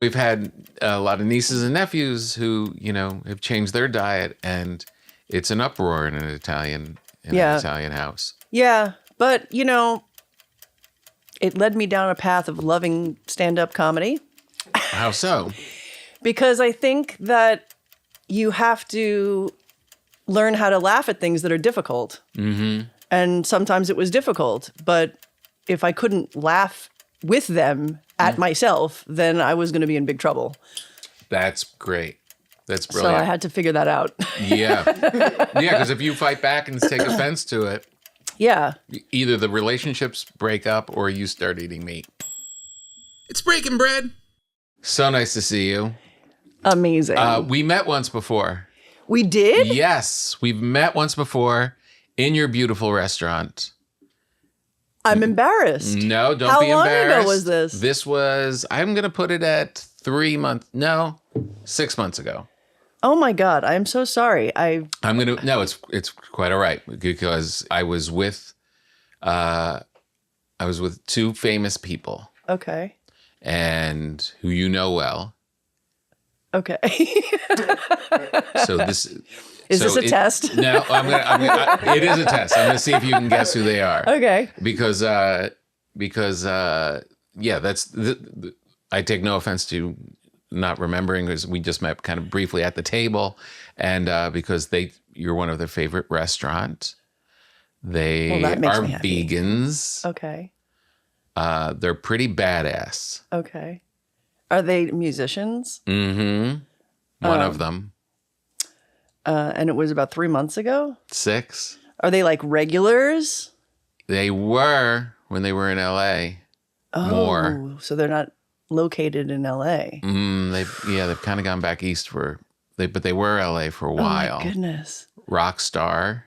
We've had a lot of nieces and nephews who, have changed their diet, and it's an uproar in an Italian house. Yeah, but it led me down a path of loving stand-up comedy. How so? Because I think that you have to learn how to laugh at things that are difficult. Mm-hmm. And sometimes it was difficult, but if I couldn't laugh with them at myself, then I was going to be in big trouble. That's great. That's brilliant. So I had to figure that out. Yeah. Yeah, because if you fight back and take offense to it, either the relationships break up or you start eating meat. It's breaking bread. So nice to see you. Amazing. We met once before. We did? Yes, we've met once before in your beautiful restaurant. I'm embarrassed. No, don't be embarrassed. How long ago was this? This was, I'm going to put it at 6 months ago. Oh my God, I'm so sorry. It's quite all right, because I was with two famous people. Okay. And who you know well. Okay. So this is this a test? No, it is a test. I'm gonna see if you can guess who they are. Okay. Because I take no offense to not remembering, because we just met kind of briefly at the table, and because you're one of their favorite restaurants. They are vegans. Okay. They're pretty badass. Okay. Are they musicians? Mm-hmm. One of them. And it was about 3 months ago? 6. Are they like regulars? They were when they were in L.A. Oh, more. So they're not located in L.A. They've kind of gone back east but they were L.A. for a while. Oh my goodness. Rock star.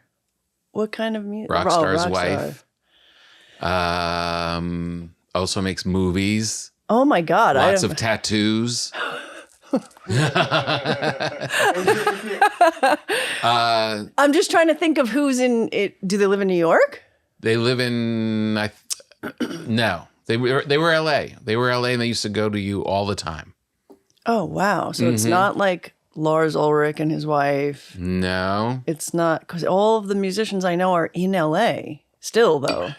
What kind of music? Rock star's wife. Also makes movies. Oh my God. Lots of tattoos. I'm just trying to think of who's in it. Do they live in New York? They live in, no, they were LA. They were LA, and they used to go to you all the time. Oh, wow. So it's not like Lars Ulrich and his wife. No. It's not, because all of the musicians I know are in LA still, though.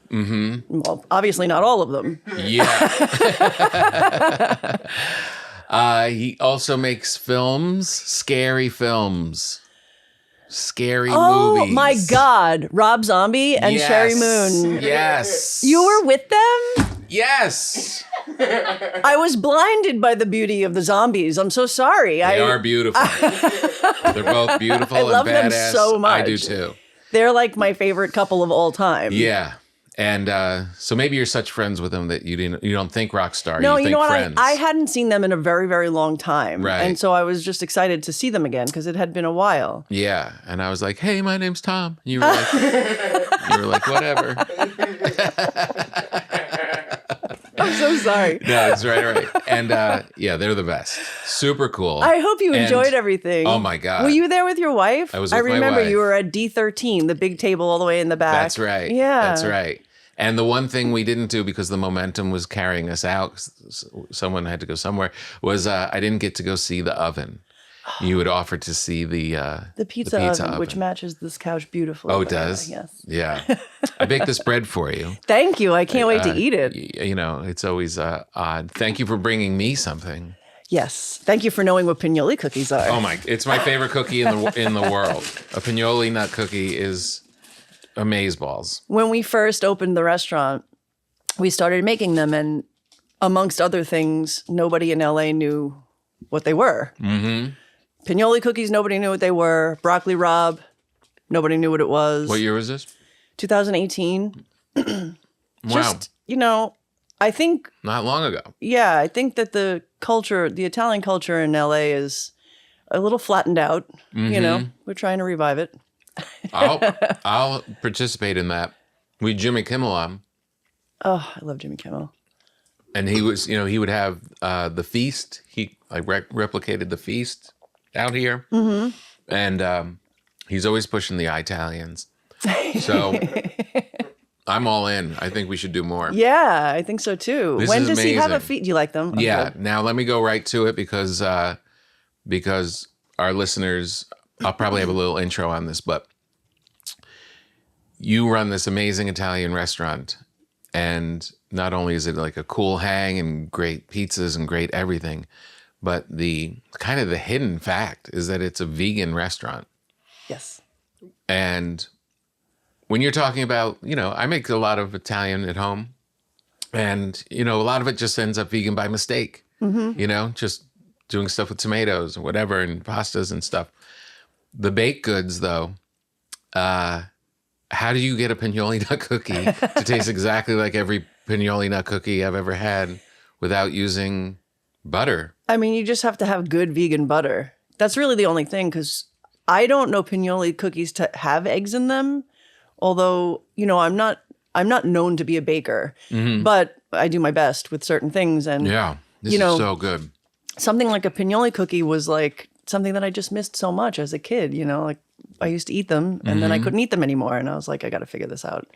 Mm-hmm. Well, obviously not all of them. Yeah. He also makes films, scary films, scary movies. Oh my God. Rob Zombie and Sherry Moon. Yes. You were with them? Yes. I was blinded by the beauty of the zombies. I'm so sorry. They are beautiful. They're both beautiful and badass. I love them so much. I do too. They're like my favorite couple of all time. Yeah. And so maybe you're such friends with them that you don't think rock star. No, you think know what? friends. I hadn't seen them in a very, very long time. Right. And so I was just excited to see them again because it had been a while. Yeah. And I was like, hey, my name's Tom. And you were like, whatever. I'm so sorry. No, it's right. And they're the best. Super cool. I hope you enjoyed everything. Oh my God. Were you there with your wife? I was with my wife. I remember you were at D13, the big table all the way in the back. That's right. Yeah. That's right. And the one thing we didn't do, because the momentum was carrying us out, someone had to go somewhere, was I didn't get to go see the oven. You had offered to see the pizza oven, which matches this couch beautifully. Oh, it does? Yes. Yeah. I baked this bread for you. Thank you. I can't wait to eat it. It's always odd. Thank you for bringing me something. Yes. Thank you for knowing what pinoli cookies are. Oh my! It's my favorite cookie in the world. A pinoli nut cookie is amazeballs. When we first opened the restaurant, we started making them, and amongst other things, nobody in LA knew what they were. Mm-hmm. Pinoli cookies, nobody knew what they were. Broccoli Rob, nobody knew what it was. What year was this? 2018. Wow. Just, I think... Not long ago. Yeah, I think that the Italian culture in LA is a little flattened out. Mm-hmm. We're trying to revive it. I'll participate in that. We had Jimmy Kimmel on. Oh, I love Jimmy Kimmel. And he was, he would have the feast. He replicated the feast out here. Mm-hmm. And he's always pushing the Italians. So I'm all in. I think we should do more. Yeah, I think so too. This When is does he have a amazing. feed? Do you like them? Yeah. Okay. Now let me go right to it because our listeners, I'll probably have a little intro on this, but you run this amazing Italian restaurant, and not only is it like a cool hang and great pizzas and great everything, but the kind of the hidden fact is that it's a vegan restaurant. Yes. And when you're talking about, I make a lot of Italian at home, and, a lot of it just ends up vegan by mistake, just doing stuff with tomatoes or whatever and pastas and stuff. The baked goods, though, how do you get a pignoli nut cookie to taste exactly like every pignoli nut cookie I've ever had without using butter? I mean, you just have to have good vegan butter. That's really the only thing, because I don't know pignoli cookies to have eggs in them. Although, I'm not known to be a baker, but I do my best with certain things. And Yeah, this is so good. Something like a pignoli cookie was like something that I just missed so much as a kid. Like I used to eat them, and then I couldn't eat them anymore, and I was like, I got to figure this out.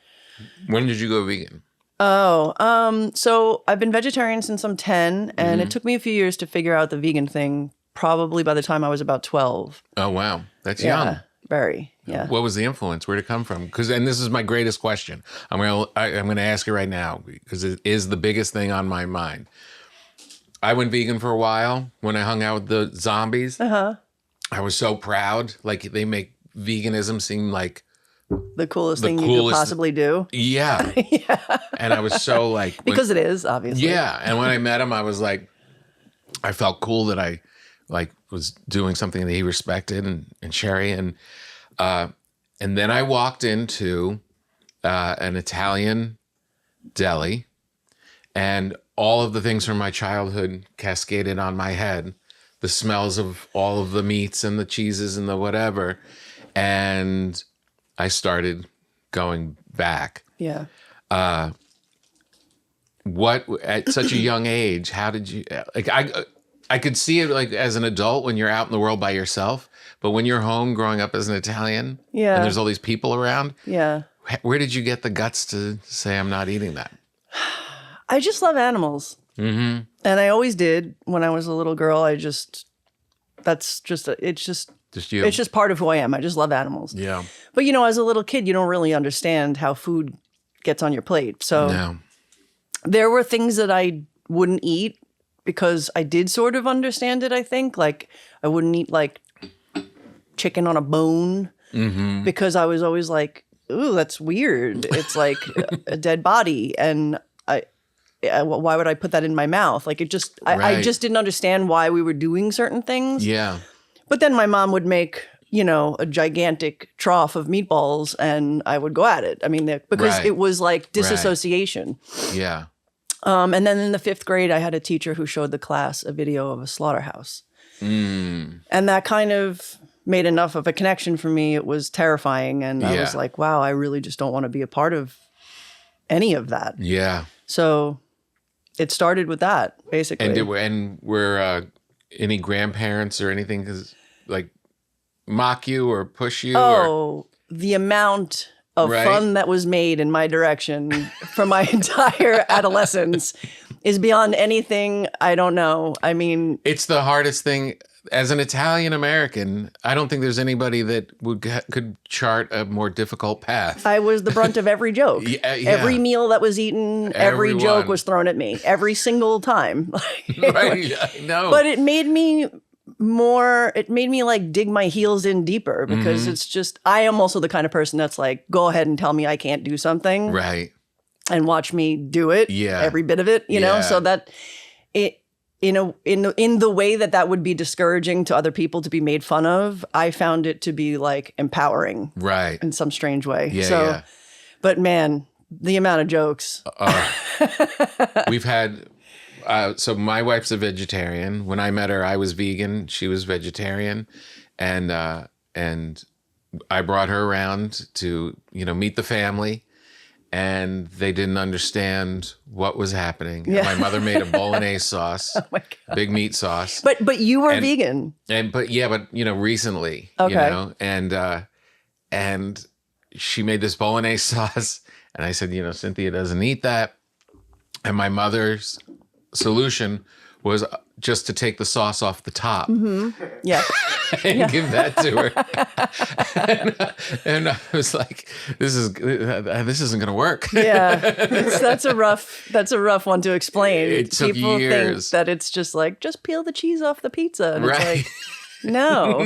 When did you go vegan? So I've been vegetarian since I'm 10, and it took me a few years to figure out the vegan thing. Probably by the time I was about 12. Oh wow, that's young. Very. Yeah. What was the influence? Where'd it come from? And this is my greatest question. I'm gonna ask you right now because it is the biggest thing on my mind. I went vegan for a while when I hung out with the zombies. I was so proud. Like they make veganism seem like The coolest thing you could possibly do. Yeah. And I was so like because it is, obviously. Yeah. And when I met him, I was like, I felt cool that I like was doing something that he respected and Sherry. And then I walked into an Italian deli, and all of the things from my childhood cascaded on my head. The smells of all of the meats and the cheeses and the whatever. And I started going back. Yeah. What at such a young age, how did you like I could see it like as an adult when you're out in the world by yourself, but when you're home growing up as an Italian, Yeah. and there's all these people around, Yeah. where did you get the guts to say I'm not eating that? I just love animals. Mm-hmm. And I always did when I was a little girl. It's Just you. It's just part of who I am. I just love animals. Yeah. But as a little kid, you don't really understand how food gets on your plate. So No. there were things that I wouldn't eat because I did sort of understand it, I think. Like I wouldn't eat like chicken on a bone because I was always like, ooh, that's weird. It's like a dead body. And why would I put that in my mouth? Like I Right. just didn't understand why we were doing certain things. Yeah. But then my mom would make, a gigantic trough of meatballs and I would go at it. I mean, because Right. it was like disassociation. Yeah. And then in the 5th grade, I had a teacher who showed the class a video of a slaughterhouse. And that kind of made enough of a connection for me. It was terrifying. And I was Yeah. like, wow, I really just don't want to be a part of any of that. Yeah. So it started with that, basically. And were any grandparents or anything like mock you or push you? The amount of Right. fun that was made in my direction for my entire adolescence is beyond anything. I don't know. I mean, It's the hardest thing. As an Italian American, I don't think there's anybody that could chart a more difficult path. I was the brunt of every joke. Yeah. Every meal that was eaten, every Everyone. joke was thrown at me. Every single time. Right? I know. But it made me like dig my heels in deeper because it's just, I am also the kind of person that's like, go ahead and tell me I can't do something Right. and watch me do it. Yeah. Every bit of it, know? Yeah. So that it, in the way that would be discouraging to other people to be made fun of, I found it to be like empowering Right. in some strange way. Yeah. So, Yeah. but man, the amount of jokes. We've had, so my wife's a vegetarian. When I met her, I was vegan. She was vegetarian. And I brought her around to, meet the family. And they didn't understand what was happening. Yeah. And my mother made a bolognese sauce, big meat sauce. But you were vegan. But recently, Okay. and she made this bolognese sauce, And I said, Cynthia doesn't eat that. And my mother's solution was just to take the sauce off the top. Yeah. And give that to her. and I was like, this isn't going to work. Yeah. That's a rough one to explain. It took People years. think that it's just like, just peel the cheese off the pizza. And it's Right. like, no.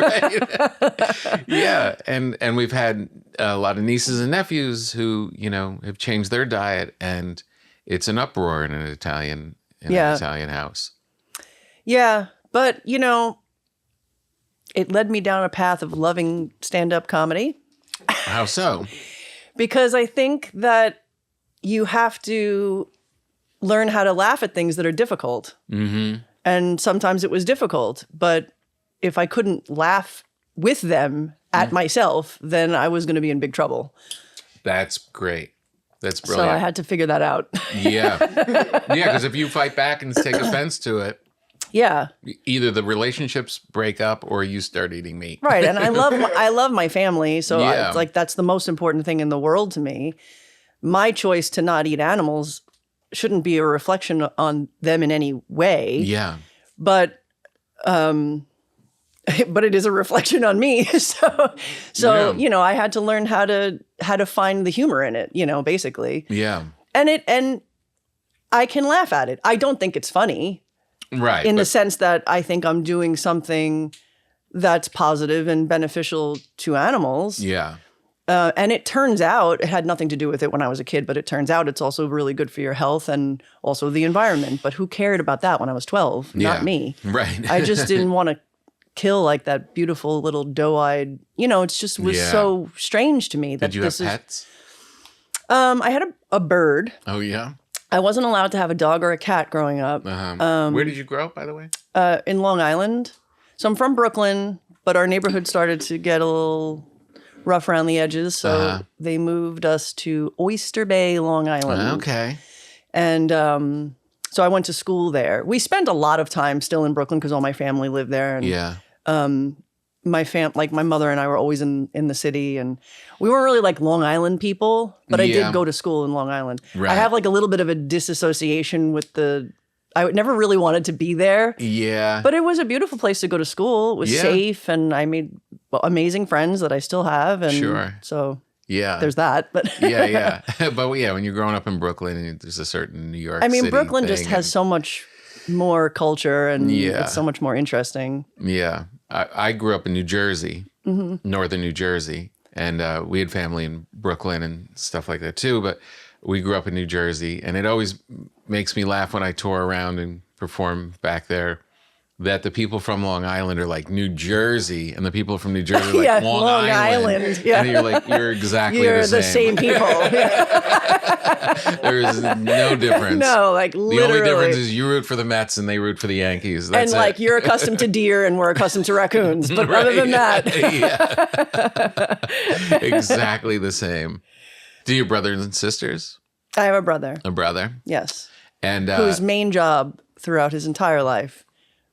Right. Yeah. And we've had a lot of nieces and nephews who, have changed their diet, and it's an uproar in an Italian house. Yeah. But, it led me down a path of loving stand-up comedy. How so? Because I think that you have to learn how to laugh at things that are difficult. Mm-hmm. And sometimes it was difficult. But if I couldn't laugh with them at myself, then I was going to be in big trouble. That's great. That's brilliant. So I had to figure that out. Yeah. Yeah, because if you fight back and take offense to it, Yeah. either the relationships break up or you start eating meat. Right. And I love my family. So Yeah. it's like that's the most important thing in the world to me. My choice to not eat animals shouldn't be a reflection on them in any way. Yeah. But it is a reflection on me. So Yeah. I had to learn how to find the humor in it, basically. Yeah. And I can laugh at it. I don't think it's funny. Right. In the sense that I think I'm doing something that's positive and beneficial to animals. Yeah. And it turns out, it had nothing to do with it when I was a kid, but it turns out it's also really good for your health and also the environment. But who cared about that when I was 12? Yeah. Not me. Right. I just didn't want to kill like that beautiful little doe-eyed, it just was Yeah. so strange to me. That Did you have pets? I had a bird. Oh, yeah. I wasn't allowed to have a dog or a cat growing up. Where did you grow up, by the way? In Long Island. So I'm from Brooklyn, but our neighborhood started to get a little rough around the edges. So they moved us to Oyster Bay, Long Island. Okay. And so I went to school there. We spent a lot of time still in Brooklyn because all my family lived there. And Yeah. my mother and I were always in the city, and we weren't really like Long Island people, but I Yeah. did go to school in Long Island. Right. I have like a little bit of a disassociation with I never really wanted to be there. Yeah. But it was a beautiful place to go to school. It was Yeah. safe, and I made amazing friends that I still have. And Sure. so yeah. there's that. But yeah. But yeah, when you're growing up in Brooklyn, there's a certain New York City Brooklyn just thing, has so much more culture, and Yeah. it's so much more interesting. Yeah. I grew up in New Jersey, Mm-hmm. northern New Jersey, and we had family in Brooklyn and stuff like that too. But we grew up in New Jersey, and it always makes me laugh when I tour around and perform back there that the people from Long Island are like New Jersey, and the people from New Jersey are like Yeah, Long Long Island, yeah. And you're like, you're exactly You're the same. people. There is no difference. No, like The literally. only difference is you root for the Mets and they root for the Yankees. That's And like it. you're accustomed to deer and we're accustomed to raccoons. But other than that, Yeah. Exactly the same. Do you have brothers and sisters? I have a brother. A brother? Yes. And Whose main job throughout his entire life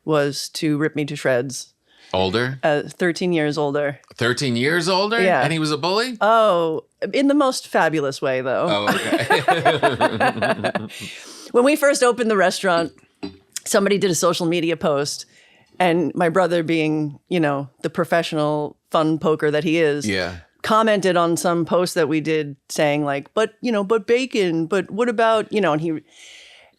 was to rip me to shreds. older? 13 years older. 13 years older? Yeah. And he was a bully? Oh, in the most fabulous way, though. Oh, okay. When we first opened the restaurant, somebody did a social media post, and my brother, being, the professional fun poker that he is, Yeah. commented on some post that we did saying like, but bacon, but what about,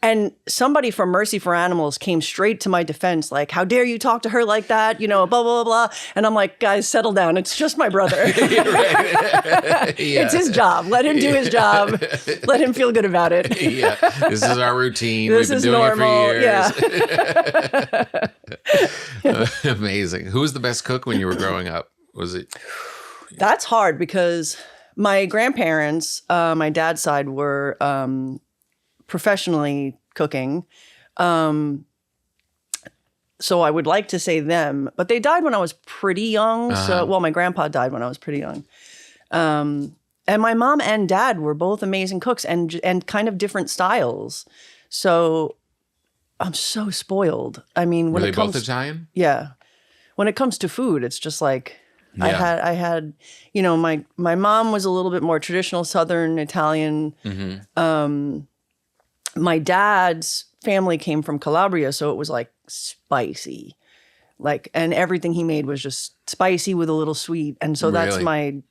and somebody from Mercy for Animals came straight to my defense, like, how dare you talk to her like that, blah, blah, blah, blah. And I'm like, guys, settle down. It's just my brother. It's his job. Let him do his job. Let him feel good about it. Yeah. This is our routine. This We've been is doing normal. it for years. Yeah. Amazing. Who was the best cook when you were growing up? Was it? That's hard because my grandparents, my dad's side, were professionally cooking. So I would like to say them, but they died when I was pretty young. So, my grandpa died when I was pretty young. And my mom and dad were both amazing cooks and kind of different styles. So I'm so spoiled. I mean, Were when they it comes both Italian? yeah. When it comes to food, it's just like Yeah. I had, my mom was a little bit more traditional Southern Italian. My dad's family came from Calabria, so it was like spicy. And everything he made was just spicy with a little sweet. And so that's Really?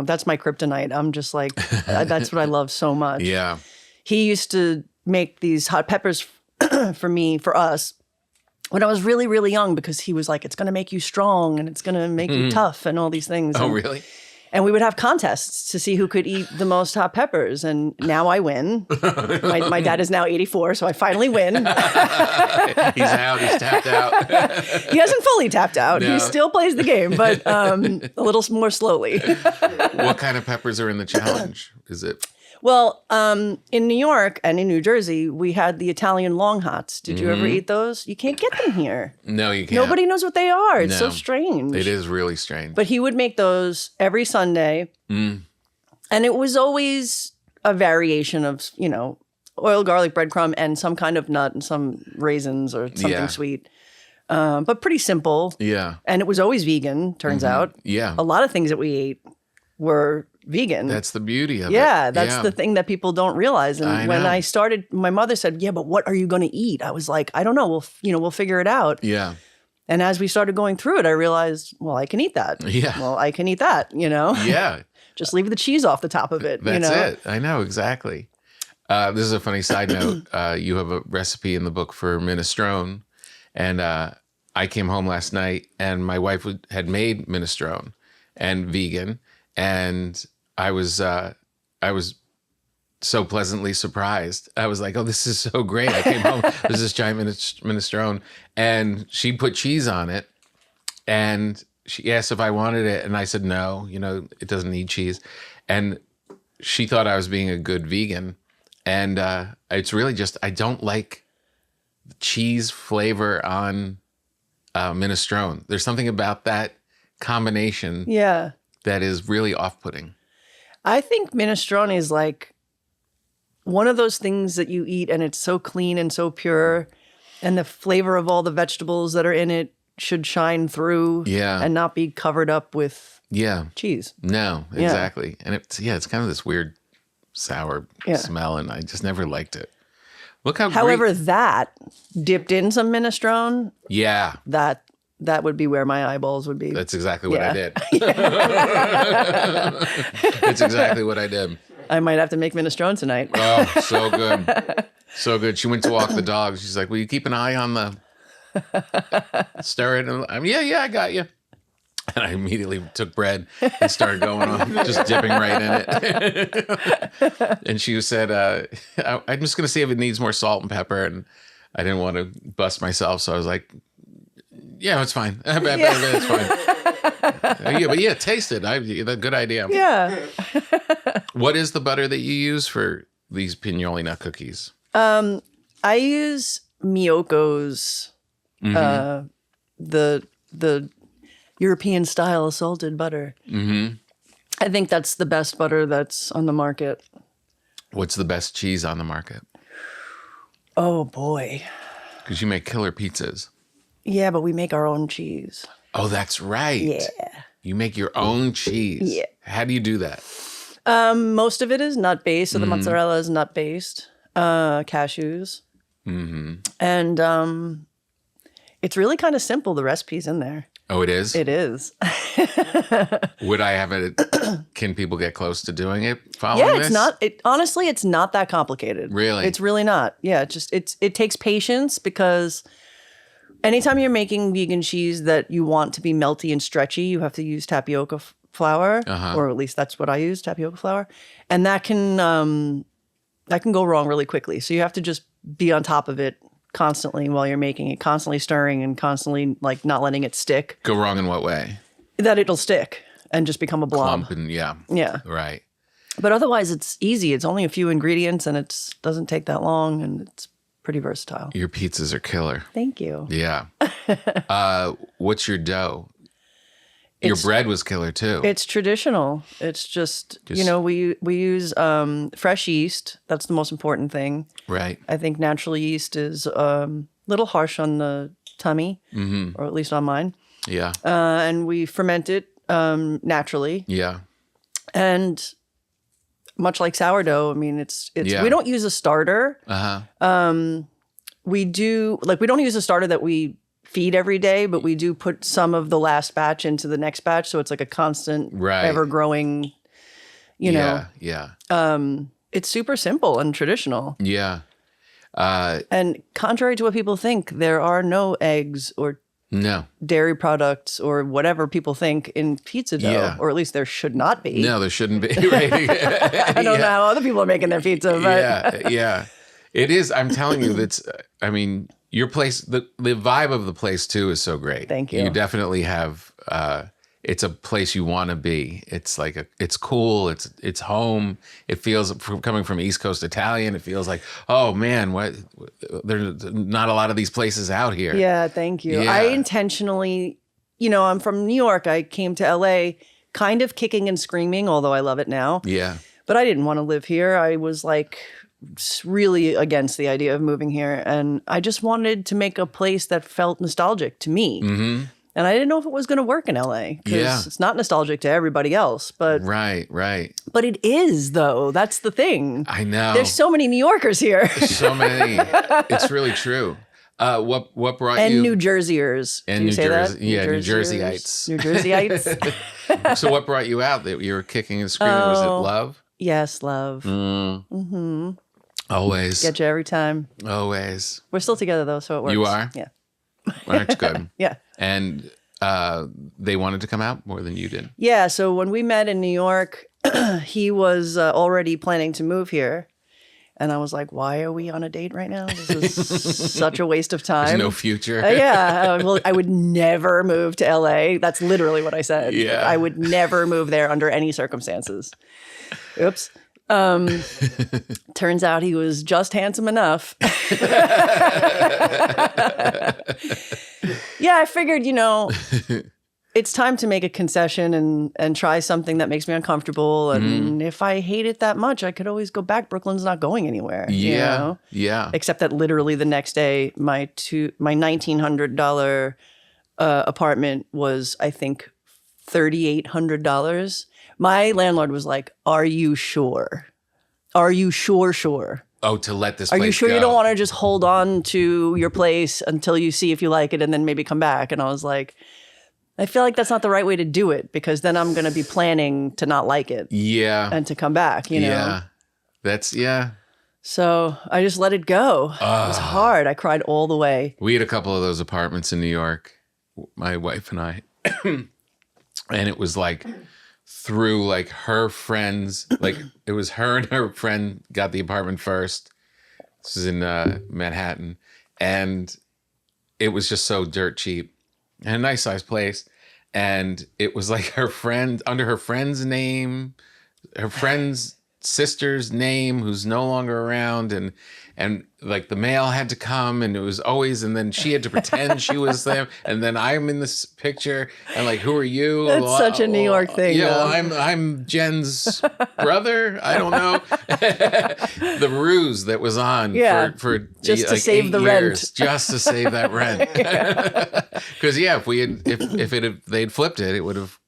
that's my kryptonite. I'm just like, that's what I love so much. Yeah. He used to make these hot peppers for us when I was really, really young, because he was like, it's going to make you strong and it's going to make you tough and all these things. Oh, And really? And we would have contests to see who could eat the most hot peppers. And now I win. My dad is now 84, so I finally win. He's out. He's tapped out. He hasn't fully tapped out. No. He still plays the game, but a little more slowly. What kind of peppers are in the challenge? Is it? Well, in New York and in New Jersey, we had the Italian long hots. Did you ever eat those? You can't get them here. No, you can't. Nobody knows what they are. It's so No. strange. It is really strange. But he would make those every Sunday. And it was always a variation of, oil, garlic, breadcrumb, and some kind of nut and some raisins or something sweet. But pretty simple. Yeah. And it was always vegan, turns out. Yeah. A lot of things that we ate were vegan. That's the beauty of it. Yeah, that's the thing that people don't realize. And when know. I started, my mother said, "Yeah, but what are you going to eat?" I was like, "I don't know. We'll figure it out." Yeah. And as we started going through it, I realized, well, I can eat that. Yeah. Well, I can eat that. Yeah. Just leave the cheese off the top of it. That's it. I know, exactly. This is a funny side note. You have a recipe in the book for minestrone. And I came home last night and my wife had made minestrone and vegan. And I was so pleasantly surprised. I was like, oh, this is so great. I came home, there's this giant minestrone. And she put cheese on it. And she asked if I wanted it. And I said, no, it doesn't need cheese. And she thought I was being a good vegan. And it's really just, I don't like the cheese flavor on minestrone. There's something about that combination that is really off-putting. I think minestrone is like one of those things that you eat and it's so clean and so pure, and the flavor of all the vegetables that are in it should shine through and not be covered up with cheese. No, exactly. And it's kind of this weird sour smell, and I just never liked it. Look how However, great. that dipped in some minestrone, Yeah. that would be where my eyeballs would be. That's exactly what I did. It's exactly what I did. I might have to make minestrone tonight. Oh, so good. So good. She went to walk the dog. She's like, will you keep an eye on the stir it? And I'm, yeah, I got you. And I immediately took bread and started going on, just dipping right in it. And she said, I'm just going to see if it needs more salt and pepper. And I didn't want to bust myself. So I was like, yeah, it's fine. It's fine. But taste it. Good idea. Yeah. What is the butter that you use for these pignolina cookies? I use Miyoko's, the European style salted butter. Mm-hmm. I think that's the best butter that's on the market. What's the best cheese on the market? Oh boy. Because you make killer pizzas. Yeah, but we make our own cheese. Oh, that's right. Yeah. You make your own cheese. Yeah. How do you do that? Most of it is nut based, so the mozzarella is nut based. Cashews. Mm-hmm. And it's really kind of simple. The recipe's in there. Oh, it is? It is. Would I have it? Can people get close to doing it following this? Honestly, it's not that complicated. Really? It's really not. Yeah, it takes patience, because anytime you're making vegan cheese that you want to be melty and stretchy, you have to use tapioca flour, or at least that's what I use, tapioca flour. And that can go wrong really quickly. So you have to just be on top of it constantly while you're making it, constantly stirring and constantly like not letting it stick. Go wrong in what way? That it'll stick and just become a blob. Clump and yeah. Right. But otherwise it's easy. It's only a few ingredients and it doesn't take that long, and it's pretty versatile. Your pizzas are killer. Thank you. Yeah. What's your dough? Your bread was killer too. It's traditional. It's just we use fresh yeast. That's the most important thing. Right. I think natural yeast is a little harsh on the tummy, or at least on mine. Yeah. And we ferment it naturally. Yeah. And much like sourdough, I mean, it's Yeah. we don't use a starter. We don't use a starter that we feed every day, but we do put some of the last batch into the next batch. So it's like a constant, ever growing, Yeah. it's super simple and traditional. Yeah. And contrary to what people think, there are no eggs or No. dairy products or whatever people think in pizza dough, or at least there should not be. No, there shouldn't be. Right? I don't know how other people are making their pizza, but Yeah. It is. I'm telling you, your place, the vibe of the place too is so great. Thank you. You definitely have, it's a place you want to be. It's like, it's cool. It's home. It feels, coming from East Coast Italian, it feels like, oh man, there's not a lot of these places out here. Yeah, thank you. Yeah. I intentionally, I'm from New York. I came to LA kind of kicking and screaming, although I love it now. Yeah. But I didn't want to live here. I was like really against the idea of moving here. And I just wanted to make a place that felt nostalgic to me. Mm-hmm. And I didn't know if it was going to work in LA because it's not nostalgic to everybody else. But Right. But it is, though. That's the thing. I know. There's so many New Yorkers here. So many. It's really true. What brought And you? New Jerseyers. And Do you New say Jersey, that? yeah, New Jerseyers? Jerseyites. New Jerseyites. So what brought you out? That you were kicking and screaming? Was it love? Yes, love. Always. Get you every time. Always. We're still together, though, so it works. You are? Yeah. That's good. Yeah. And they wanted to come out more than you did. Yeah, so when we met in New York, he was already planning to move here. And I was like, why are we on a date right now? This is such a waste of time. There's no future. Well, I would never move to LA. That's literally what I said. Yeah. I would never move there under any circumstances. Oops. Turns out he was just handsome enough. Yeah, I figured, it's time to make a concession and try something that makes me uncomfortable. And if I hate it that much, I could always go back. Brooklyn's not going anywhere. Yeah. Yeah. Except that literally the next day, my $1,900 apartment was, I think, $3,800. My landlord was like, "Are you sure? Are you sure? Oh, to let this Are place you sure go. you don't want to just hold on to your place until you see if you like it and then maybe come back?" And I was like, I feel like that's not the right way to do it because then I'm going to be planning to not like it. Yeah. And to come back, Yeah. Yeah. So I just let it go. It was hard. I cried all the way. We had a couple of those apartments in New York, my wife and I. And it was like through like her friends, like it was her and her friend got the apartment first. This is in Manhattan. And it was just so dirt cheap and a nice sized place. And it was like her friend, under her friend's name, her friend's sister's name, who's no longer around. And like the mail had to come and it was always, and then she had to pretend she was them. And then I'm in this picture and like, who are you? That's such a New York thing. Yeah, though. well, I'm Jen's brother. I don't know. The ruse that was on for just to like save 8 the years, rent. just to save that rent. Because if they'd flipped it, it would have.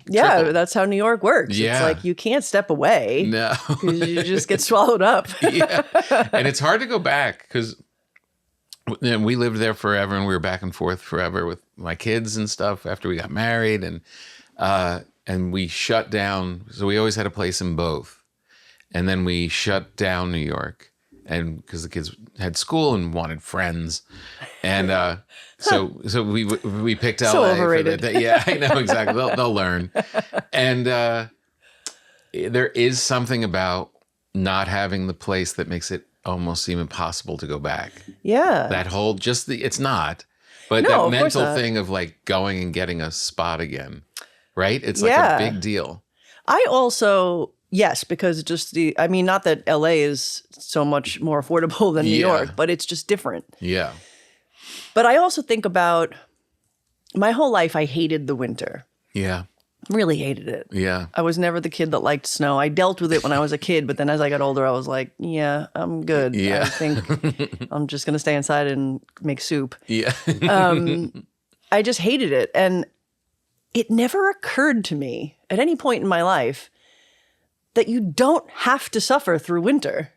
Yeah, tripled. that's how New York works. Yeah. It's like you can't step away. No. 'Cause you just get swallowed up. Yeah. And it's hard to go back because we lived there forever and we were back and forth forever with my kids and stuff after we got married and we shut down. So we always had a place in both. And then we shut down New York and because the kids had school and wanted friends. And so we picked LA. So overrated. For that. Yeah, I know exactly. They'll learn. And there is something about not having the place that makes it almost seem impossible to go back. Yeah. That whole it's not, but No, that of course mental not. thing of like going and getting a spot again, right? It's like Yeah. a big deal. I also, yes, because not that LA is so much more affordable than New Yeah. York, but it's just different. Yeah. But I also think about my whole life, I hated the winter. Yeah. Really hated it. Yeah. I was never the kid that liked snow. I dealt with it when I was a kid, but then as I got older, I was like, yeah, I'm good. Yeah. I think I'm just going to stay inside and make soup. Yeah. I just hated it. And it never occurred to me at any point in my life that you don't have to suffer through winter.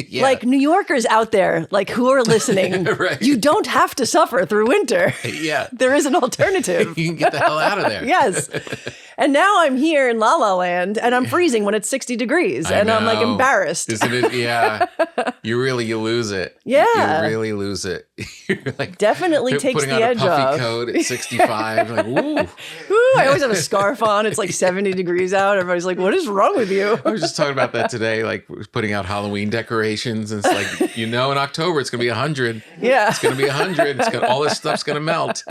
Yeah. Like New Yorkers out there, like who are listening, Right. you don't have to suffer through winter. Yeah. There is an alternative. You can get the hell out of there. Yes. And now I'm here in La La Land and I'm freezing when it's 60 degrees and I'm like know. embarrassed. Isn't it? Yeah. You lose it. Yeah. You really lose it. You're like Definitely takes putting the on edge a puffy off. coat at 65. Like, woo. Ooh, I always have a scarf on. It's like 70 degrees out. Everybody's like, what is wrong with you? I was just talking about that today, like putting out Halloween decorations. And it's like, in October, it's going to be 100. Yeah. It's going to be 100. All this stuff's going to melt.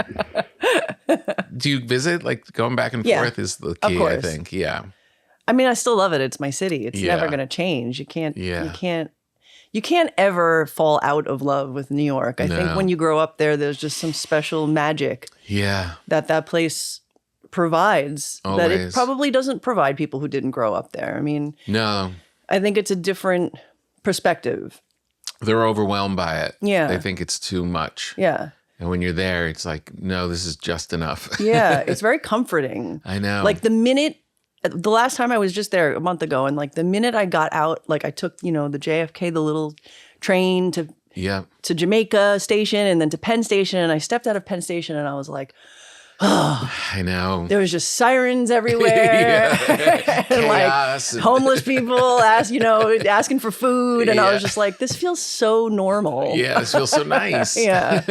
Do you visit? Like going back and Yeah, forth is the of key, course. I think. Yeah. I mean, I still love it. It's my city. It's Yeah. never going to change. You can't, Yeah. you can't ever fall out of love with New York. I think No. when you grow up there, there's just some special magic Yeah. that place provides that it Always. probably doesn't provide people who didn't grow up there. I mean, No. I think it's a different perspective. They're overwhelmed by it. Yeah. They think it's too much. Yeah. And when you're there, it's like, no, this is just enough. Yeah. It's very comforting. I know. Like the last time I was just there a month ago, and like the minute I got out, like I took, the JFK, the little train to Yeah. Jamaica Station and then to Penn Station. And I stepped out of Penn Station and I was like, I know. there was just sirens everywhere. And like Chaos. homeless people asking for food. And I was Yeah. just like, this feels so normal. Yeah, this feels so nice. Yeah.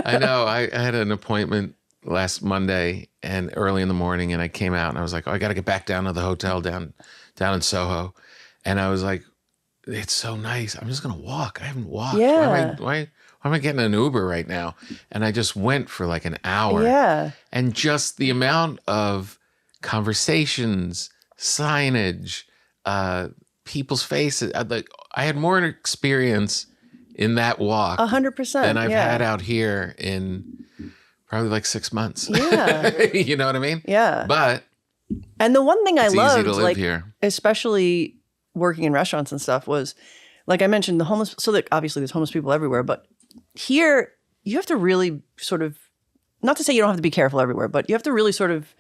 I know. I had an appointment last Monday and early in the morning, and I came out and I was like, oh, I got to get back down to the hotel down in Soho. And I was like, it's so nice. I'm just going to walk. I haven't walked. Yeah. Why am I getting an Uber right now? And I just went for like an hour. Yeah. And just the amount of conversations, signage, people's faces. I had more experience in that walk 100%. than I've had out here in probably like 6 months. Yeah. You know what I mean? Yeah. But And the one thing I it's loved, easy to live like, here. especially working in restaurants and stuff, was like I mentioned the homeless. So that obviously there's homeless people everywhere, but here you have to really sort of, not to say you don't have to be careful everywhere, but you have to really sort of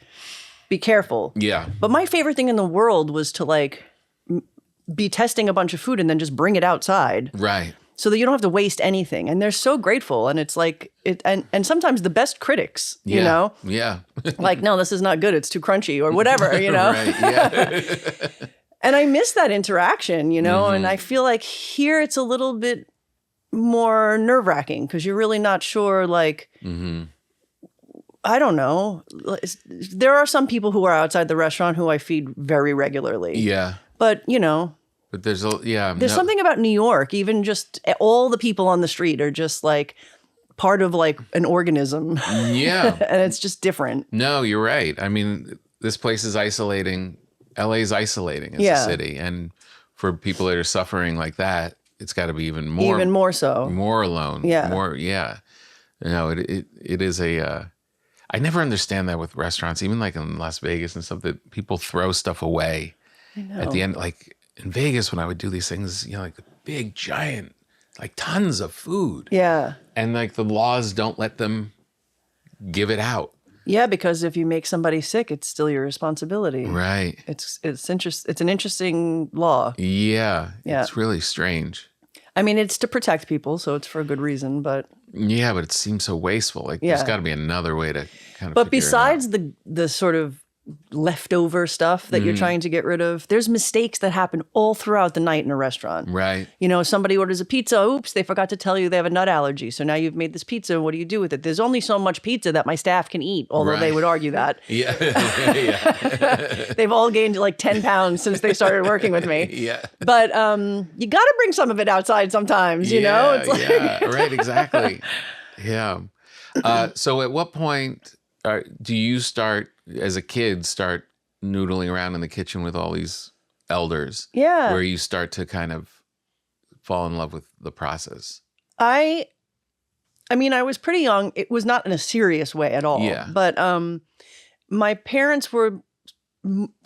be careful. Yeah. But my favorite thing in the world was to like be testing a bunch of food and then just bring it outside Right. so that you don't have to waste anything. And they're so grateful. And it's like and sometimes the best critics, Yeah. Yeah. like, no, this is not good. It's too crunchy or whatever, Right. Yeah. And I miss that interaction, and Mm-hmm. I feel like here it's a little bit more nerve-wracking because you're really not sure, like, Mm-hmm. I don't know. There are some people who are outside the restaurant who I feed very regularly. Yeah. But, But there's there's something about New York, even just all the people on the street are just like part of like an organism. Yeah. And it's just different. No, you're right. I mean, this place is isolating. LA's isolating as Yeah. a city. And for people that are suffering like that, it's got to be even more so. more alone. Yeah. More, yeah. No, it is I never understand that with restaurants, even like in Las Vegas and stuff, that people throw stuff away at the end. Like in Vegas, when I would do these things, like the big, giant, like tons of food. Yeah. And like the laws don't let them give it out. Yeah, because if you make somebody sick, it's still your responsibility. Right. It's an interesting law. Yeah. Yeah. It's really strange. I mean, it's to protect people, so it's for a good reason. But Yeah, but it seems so wasteful. Like there's got to be another way to kind of. but figure it besides the sort of leftover stuff that you're trying to get rid of, there's mistakes that happen all throughout the night in a restaurant. out. Right. Somebody orders a pizza. Oops, they forgot to tell you they have a nut allergy. So now you've made this pizza. What do you do with it? There's only so much pizza that my staff can eat, although they Right. would argue that. Yeah. Yeah. They've all gained like 10 pounds since they started working with me. Yeah. But you got to bring some of it outside sometimes, Yeah, It's like, yeah. Right. Exactly. Yeah. So at what point do you start, as a kid, start noodling around in the kitchen with all these elders? Yeah. Where you start to kind of fall in love with the process? I mean, I was pretty young. It was not in a serious way at all. Yeah. But my parents were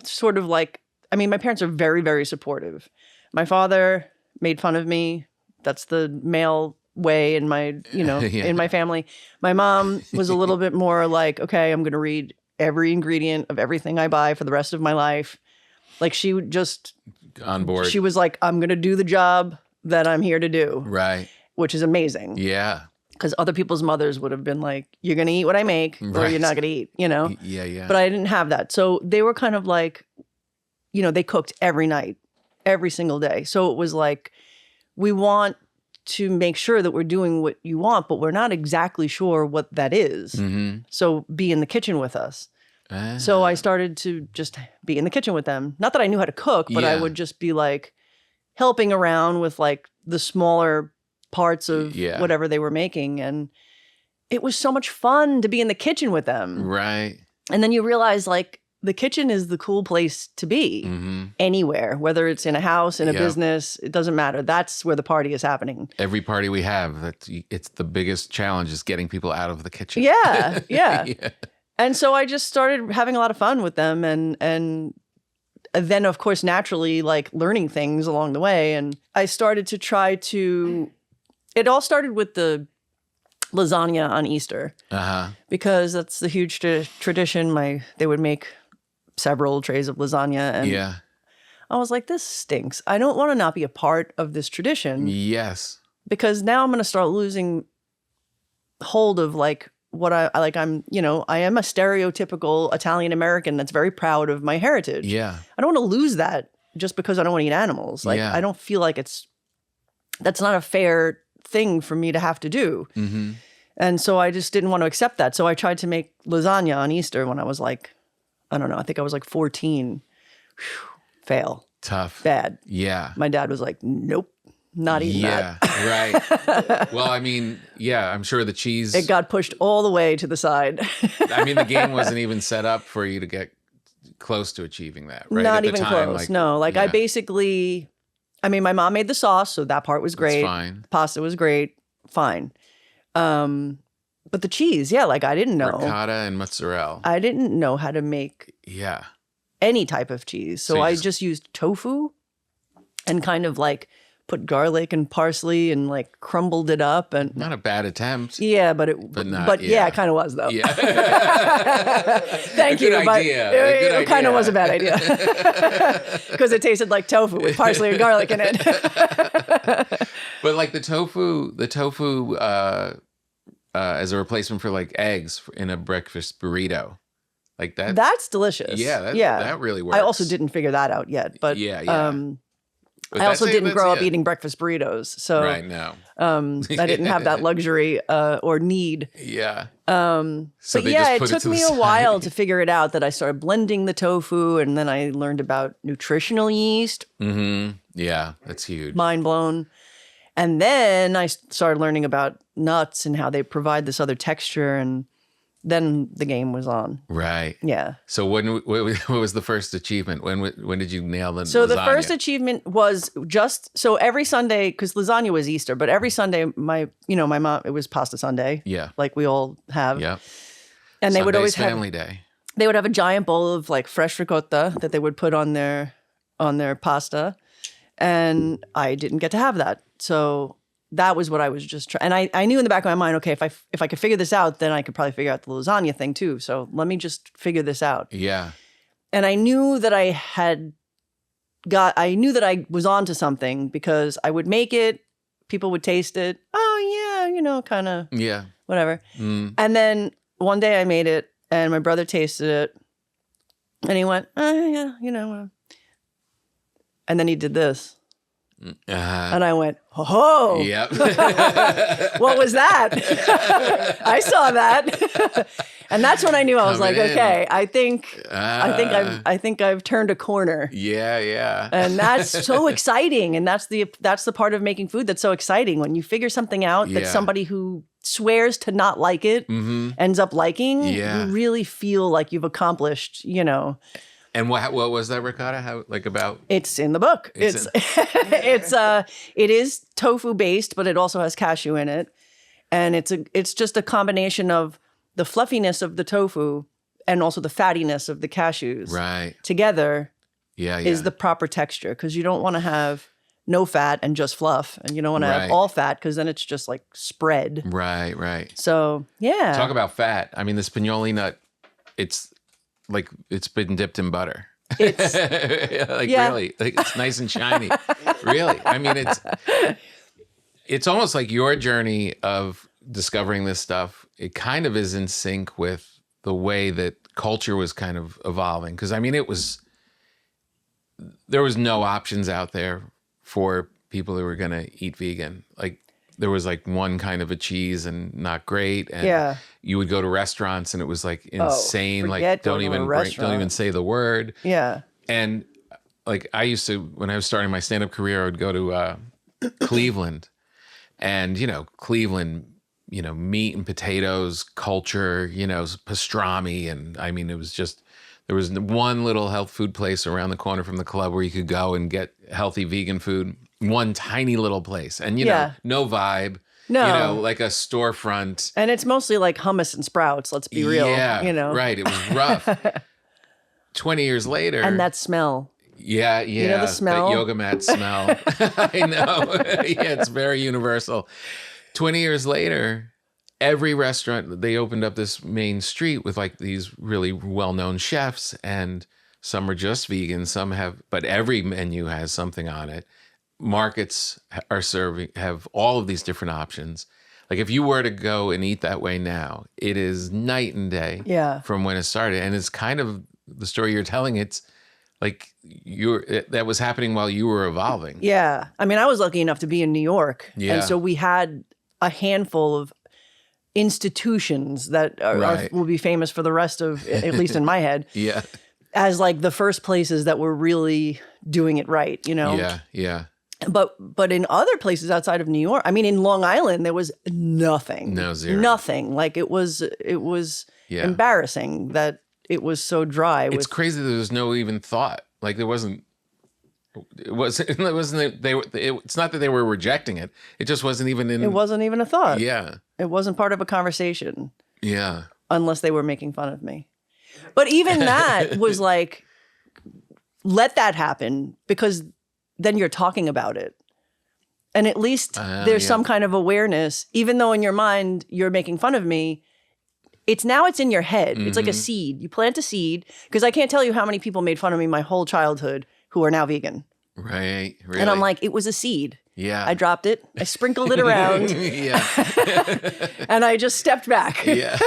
sort of like, my parents are very, very supportive. My father made fun of me. That's the male way in my, in my family. My mom was a little bit more like, okay, I'm going to read every ingredient of everything I buy for the rest of my life. Like she would just on board. She was like, I'm going to do the job that I'm here to do. Right. Which is amazing. Yeah. Because other people's mothers would have been like, you're going to eat what I make or you're not going to eat, Yeah, yeah. But I didn't have that. So they were kind of like, they cooked every night, every single day. So it was like, we want to make sure that we're doing what you want, but we're not exactly sure what that is. Mm-hmm. So be in the kitchen with us. So I started to just be in the kitchen with them. Not that I knew how to cook, but I would just be like helping around with like the smaller parts of whatever they were making. And it was so much fun to be in the kitchen with them. Right. And then you realize like the kitchen is the cool place to be anywhere, whether it's in a house, in a business, it doesn't matter. That's where the party is happening. Every party we have, it's the biggest challenge is getting people out of the kitchen. Yeah. Yeah. And so I just started having a lot of fun with them and then of course naturally like learning things along the way. And I started to try to, it all started with the lasagna on Easter because that's the huge tradition. They would make several trays of lasagna and I was like, this stinks. I don't want to not be a part of this tradition. Yes. Because now I'm going to start losing hold of like, what I am a stereotypical Italian American that's very proud of my heritage. Yeah. I don't want to lose that just because I don't want to eat animals. Like I don't feel like that's not a fair thing for me to have to do. Mm-hmm. And so I just didn't want to accept that. So I tried to make lasagna on Easter when I was like, I don't know, I think I was like 14. Whew, fail. Tough. Bad. Yeah. My dad was like, nope. Not eating that. Right. Well, I mean, I'm sure the cheese... It got pushed all the way to the side. I mean, the game wasn't even set up for you to get close to achieving that, right? Not At the even time, close, no. Like, I basically... I mean, my mom made the sauce, so that part was great. That's fine. Pasta was great. Fine. But the cheese, like, I didn't know. Ricotta and mozzarella. I didn't know how to make any type of cheese. So I just used tofu and kind of, like... put garlic and parsley and like crumbled it up and not a bad attempt. Yeah, but it kind of was though. Yeah. Thank you. Good idea. It kind of was a bad idea because it tasted like tofu with parsley and garlic in it. But like the tofu as a replacement for like eggs in a breakfast burrito, like that. That's delicious. Yeah, that really works. I also didn't figure that out yet, but But I also didn't grow up eating breakfast burritos, so no. I didn't have that luxury or need. Yeah. So it took me a while to figure it out. That I started blending the tofu, and then I learned about nutritional yeast. Mm-hmm. Yeah, that's huge. Mind blown. And then I started learning about nuts and how they provide this other texture, and then the game was on. Right. Yeah. So what was the first achievement? When did you nail the So lasagna? the first achievement was so every Sunday, because lasagna was Easter, but every Sunday my mom, it was pasta Sunday. Yeah. Like we all have. Yeah. And they would always have family day. They would have a giant bowl of like fresh ricotta that they would put on their pasta. And I didn't get to have that. So that was what I was just trying. And I knew in the back of my mind, okay, if I could figure this out, then I could probably figure out the lasagna thing too. So let me just figure this out. Yeah. And I knew that I was onto something because I would make it, people would taste it. Oh yeah, kind of. Yeah. Whatever. Mm. And then one day I made it and my brother tasted it and he went, yeah, and then he did this. And I went, oh, yep. What was that? I saw that. And that's when I knew I was like, okay, I think I've turned a corner. Yeah, yeah. And that's so exciting. And that's the part of making food that's so exciting. When you figure something out that somebody who swears to not like it ends up liking, you really feel like you've accomplished, And what was that ricotta? How about? It's in the book. It is tofu based, but it also has cashew in it, and it's just a combination of the fluffiness of the tofu and also the fattiness of the cashews. Right. Together, is the proper texture because you don't want to have no fat and just fluff. And you don't want to have Right. all fat because then it's just like spread. Right. So, yeah. Talk about fat. I mean, the spignoli nut, it's like it's been dipped in butter. It's like yeah. really, like it's nice and shiny. Really. I mean, it's almost like your journey of discovering this stuff. It kind of is in sync with the way that culture was kind of evolving. Because I mean, there was no options out there for people who were going to eat vegan. Like there was like one kind of a cheese and not great. And you would go to restaurants and it was like insane. Like don't even say the word. Yeah. And like I used to, when I was starting my stand-up career, I would go to Cleveland, and Cleveland, meat and potatoes culture, pastrami. And I mean, it was just, there was one little health food place around the corner from the club where you could go and get healthy vegan food. One tiny little place. And, no vibe. No. Like a storefront. And it's mostly like hummus and sprouts, let's be real. Yeah, right. It was rough. 20 years later. And that smell. Yeah. You know the smell? That yoga mat smell. I know. Yeah, it's very universal. 20 years later, every restaurant, they opened up this main street with like these really well-known chefs, and some are just vegan, some have, but every menu has something on it. Markets have all of these different options. Like if you were to go and eat that way now, it is night and day from when it started. And it's kind of the story you're telling. It's like that was happening while you were evolving. Yeah. I mean, I was lucky enough to be in New York. Yeah. And so we had a handful of institutions that will be famous for the rest of, at least in my head. Yeah. As like the first places that were really doing it right, Yeah. But in other places outside of New York, I mean, in Long Island, there was nothing. No, zero. Nothing. Like it was embarrassing that it was so dry. It's crazy that there's no even thought. Like it's not that they were rejecting it. It just wasn't even It wasn't even a thought. Yeah. It wasn't part of a conversation. Yeah. Unless they were making fun of me. But even that was like, let that happen, because then you're talking about it. And at least there's some kind of awareness, even though in your mind you're making fun of me. It's in your head. It's like a seed. You plant a seed, because I can't tell you how many people made fun of me my whole childhood who are now vegan. Right. Really? And I'm like, it was a seed. Yeah. I dropped it. I sprinkled it around. Yeah. And I just stepped back. Yeah.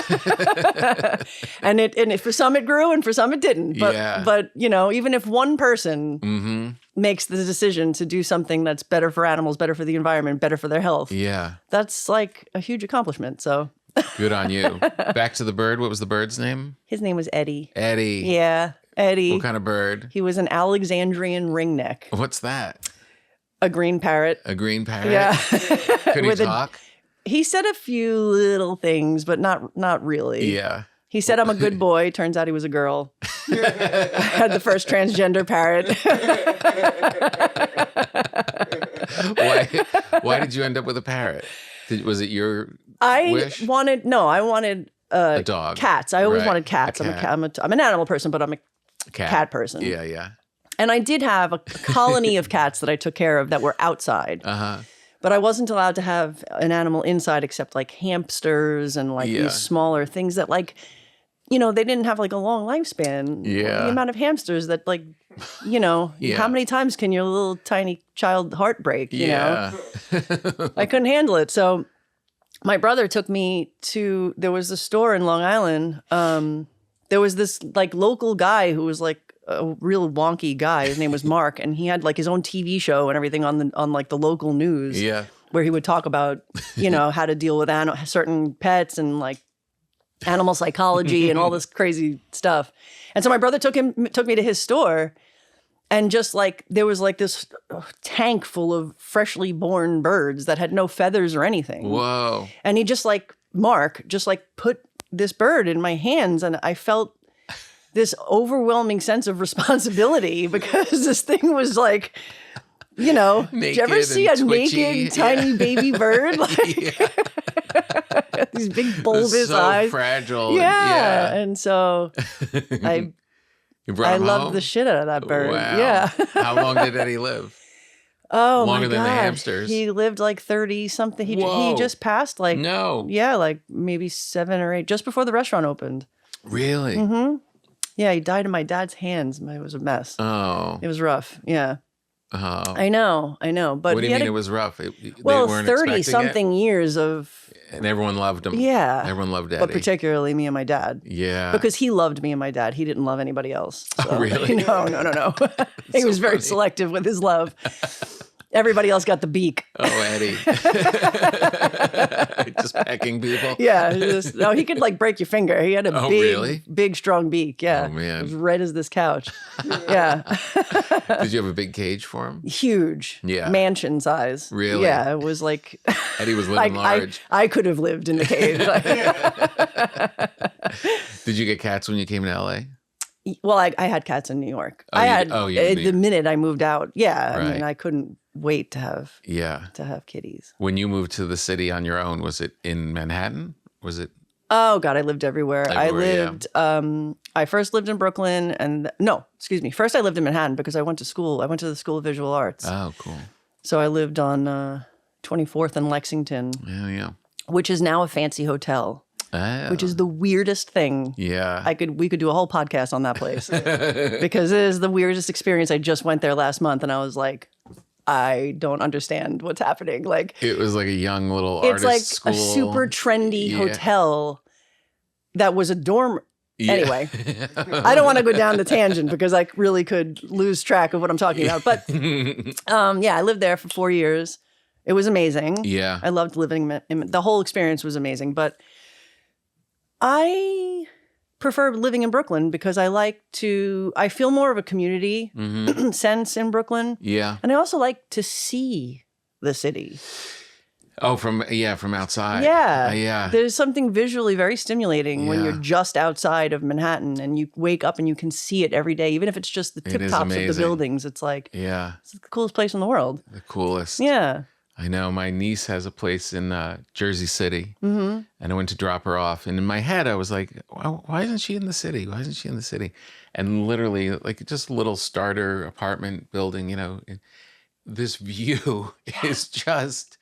and for some it grew and for some it didn't. But even if one person makes the decision to do something that's better for animals, better for the environment, better for their health. Yeah. That's like a huge accomplishment. So good on you. Back to the bird. What was the bird's name? his name was Eddie. Eddie. Yeah. Eddie. What kind of bird? He was an Alexandrian ringneck. What's that? A green parrot. A green parrot? Yeah. Could he talk? He said a few little things, but not really. Yeah. He said, I'm a good boy. Turns out he was a girl. I had the first transgender parrot. Why did you end up with a parrot? Was it your wish? I wanted a dog. Cats. I always Right. wanted cats. A cat. I'm an animal person, but I'm a cat person. Yeah. And I did have a colony of cats that I took care of that were outside. Uh-huh. But I wasn't allowed to have an animal inside except like hamsters and like these smaller things that like, they didn't have like a long lifespan. Yeah. The amount of hamsters that like, how many times can your little tiny child heart break, you know? I couldn't handle it. So my brother took me there was a store in Long Island. There was this like local guy who was like a real wonky guy. His name was Mark, and he had like his own TV show and everything on like the local news. Yeah. Where he would talk about, how to deal with certain pets and like animal psychology and all this crazy stuff. And so my brother took me to his store, and just like there was like this tank full of freshly born birds that had no feathers or anything. Whoa. And he Mark put this bird in my hands, and I felt this overwhelming sense of responsibility because this thing was like, did you ever see a naked tiny baby bird? Like, these big bulbous eyes. So fragile. Yeah. And so I loved loved the shit out of that bird. Wow. Yeah. How long did Eddie live? Oh Longer my than God. the hamsters. He lived like 30 something. He Whoa. just passed like, No. yeah, like maybe 7 or 8, just before the restaurant opened. Really? Yeah, he died in my dad's hands. It was a mess. Oh. It was rough. Yeah. Oh. I know. But What do you mean it was rough? They well, weren't 30 expecting something years of, it, and everyone loved him. yeah. Everyone loved Eddie. But particularly me and my dad. Yeah. Because he loved me and my dad. He didn't love anybody else. So. Oh, really? No. He was very selective with his love. Everybody else got the beak. Oh, Eddie. Just pecking people. Yeah. No, he could like break your finger. He had a big, strong beak. Yeah. Oh, man. It was red as this couch. Yeah. Did you have a big cage for him? Huge. Yeah. Mansion size. Really? Yeah. It was like. Eddie was living large. I could have lived in the cage. Did you get cats when you came to LA? Well, I had cats in New York. You The minute I moved out. Yeah. Right. I mean, I couldn't wait to have kitties. When you moved to the city on your own, was it in Manhattan? Was it? Oh God, I lived everywhere. I lived. Yeah. I first lived in Brooklyn, First, I lived in Manhattan because I went to school. I went to the School of Visual Arts. Oh, cool. So I lived on 24th and Lexington, Yeah. which is now a fancy hotel. Oh. Which is the weirdest thing. Yeah. We could do a whole podcast on that place because it is the weirdest experience. I just went there last month and I was like, I don't understand what's happening. Like it was like a young little it's artist like school. a super trendy hotel that was a dorm. Yeah. Anyway, I don't want to go down the tangent because I really could lose track of what I'm talking about. But I lived there for 4 years. It was amazing. Yeah. I loved living the whole experience was amazing. But I prefer living in Brooklyn because I feel more of a community sense in Brooklyn. Yeah. And I also like to see the city. Oh, from outside. Yeah. Yeah. There's something visually very stimulating when you're just outside of Manhattan and you wake up and you can see it every day, even if it's just the tip tops of the buildings. It's like, it's the coolest place in the world. The coolest. Yeah. I know. My niece has a place in Jersey City, and I went to drop her off. And in my head, I was like, why isn't she in the city? Why isn't she in the city? And literally, like just a little starter apartment building, this view is just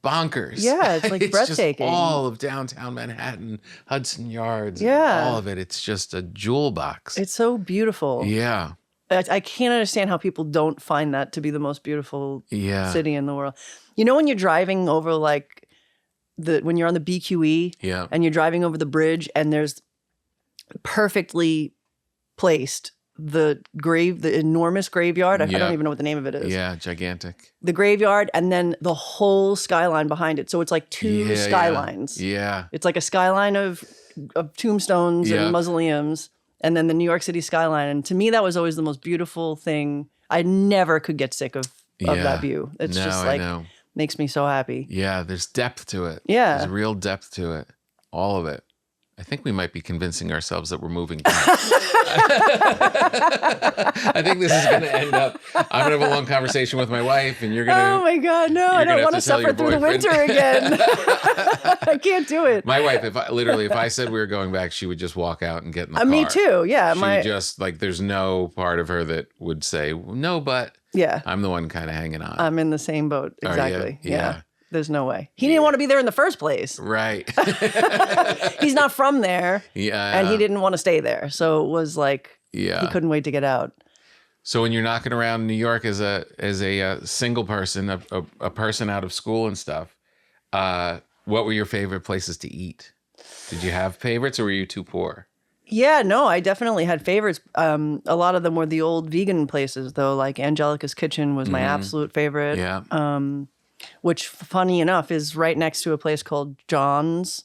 bonkers. Yeah, it's like breathtaking. Just all of downtown Manhattan, Hudson Yards, Yeah. all of it. It's just a jewel box. It's so beautiful. Yeah. I can't understand how people don't find that to be the most beautiful city in the world. You know, when you're driving over when you're on the BQE and you're driving over the bridge and there's perfectly placed the enormous graveyard. I don't even know what the name of it is. Yeah, gigantic. The graveyard and then the whole skyline behind it. So it's like two skylines. Yeah. It's like a skyline of tombstones and mausoleums. And then the New York City skyline. And to me, that was always the most beautiful thing. I never could get sick of that view. It's just like, makes me so happy. Yeah, there's depth to it. Yeah. There's real depth to it. All of it. I think we might be convincing ourselves that we're moving back. I think this is going to end up, I'm going to have a long conversation with my wife and you're going to... Oh my God, no, I don't want to suffer through the winter again. I can't do it. My wife, if I said we were going back, she would just walk out and get in the car. Me too, yeah. She would just, there's no part of her that would say, no, but I'm the one kind of hanging on. I'm in the same boat, exactly. Yeah. There's no way. He didn't want to be there in the first place. Right. He's not from there. Yeah. And he didn't want to stay there. So it was like, he couldn't wait to get out. So when you're knocking around New York as a single person, a person out of school and stuff, what were your favorite places to eat? Did you have favorites or were you too poor? Yeah, no, I definitely had favorites. A lot of them were the old vegan places, though. Like Angelica's Kitchen was my absolute favorite. Yeah. Which, funny enough, is right next to a place called John's,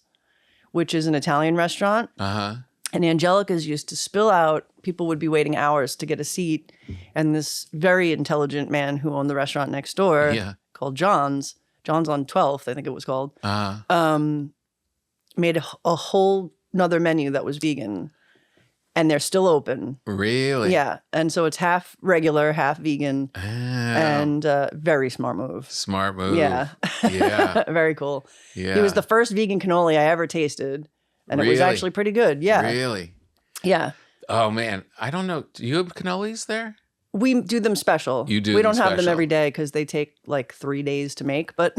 which is an Italian restaurant. Uh-huh. And Angelica's used to spill out. People would be waiting hours to get a seat. And this very intelligent man who owned the restaurant next door called John's on 12th, I think it was called, made a whole nother menu that was vegan. And they're still open. Really? Yeah. And so it's half regular, half vegan. Oh. And very smart move. Smart move. Yeah. Yeah. Very cool. Yeah. He was the first vegan cannoli I ever tasted. And it was actually pretty good. Yeah. Really? Yeah. Oh, man. I don't know. Do you have cannolis there? We do them special. You do We them don't have them special. every day because they take like 3 days to make. But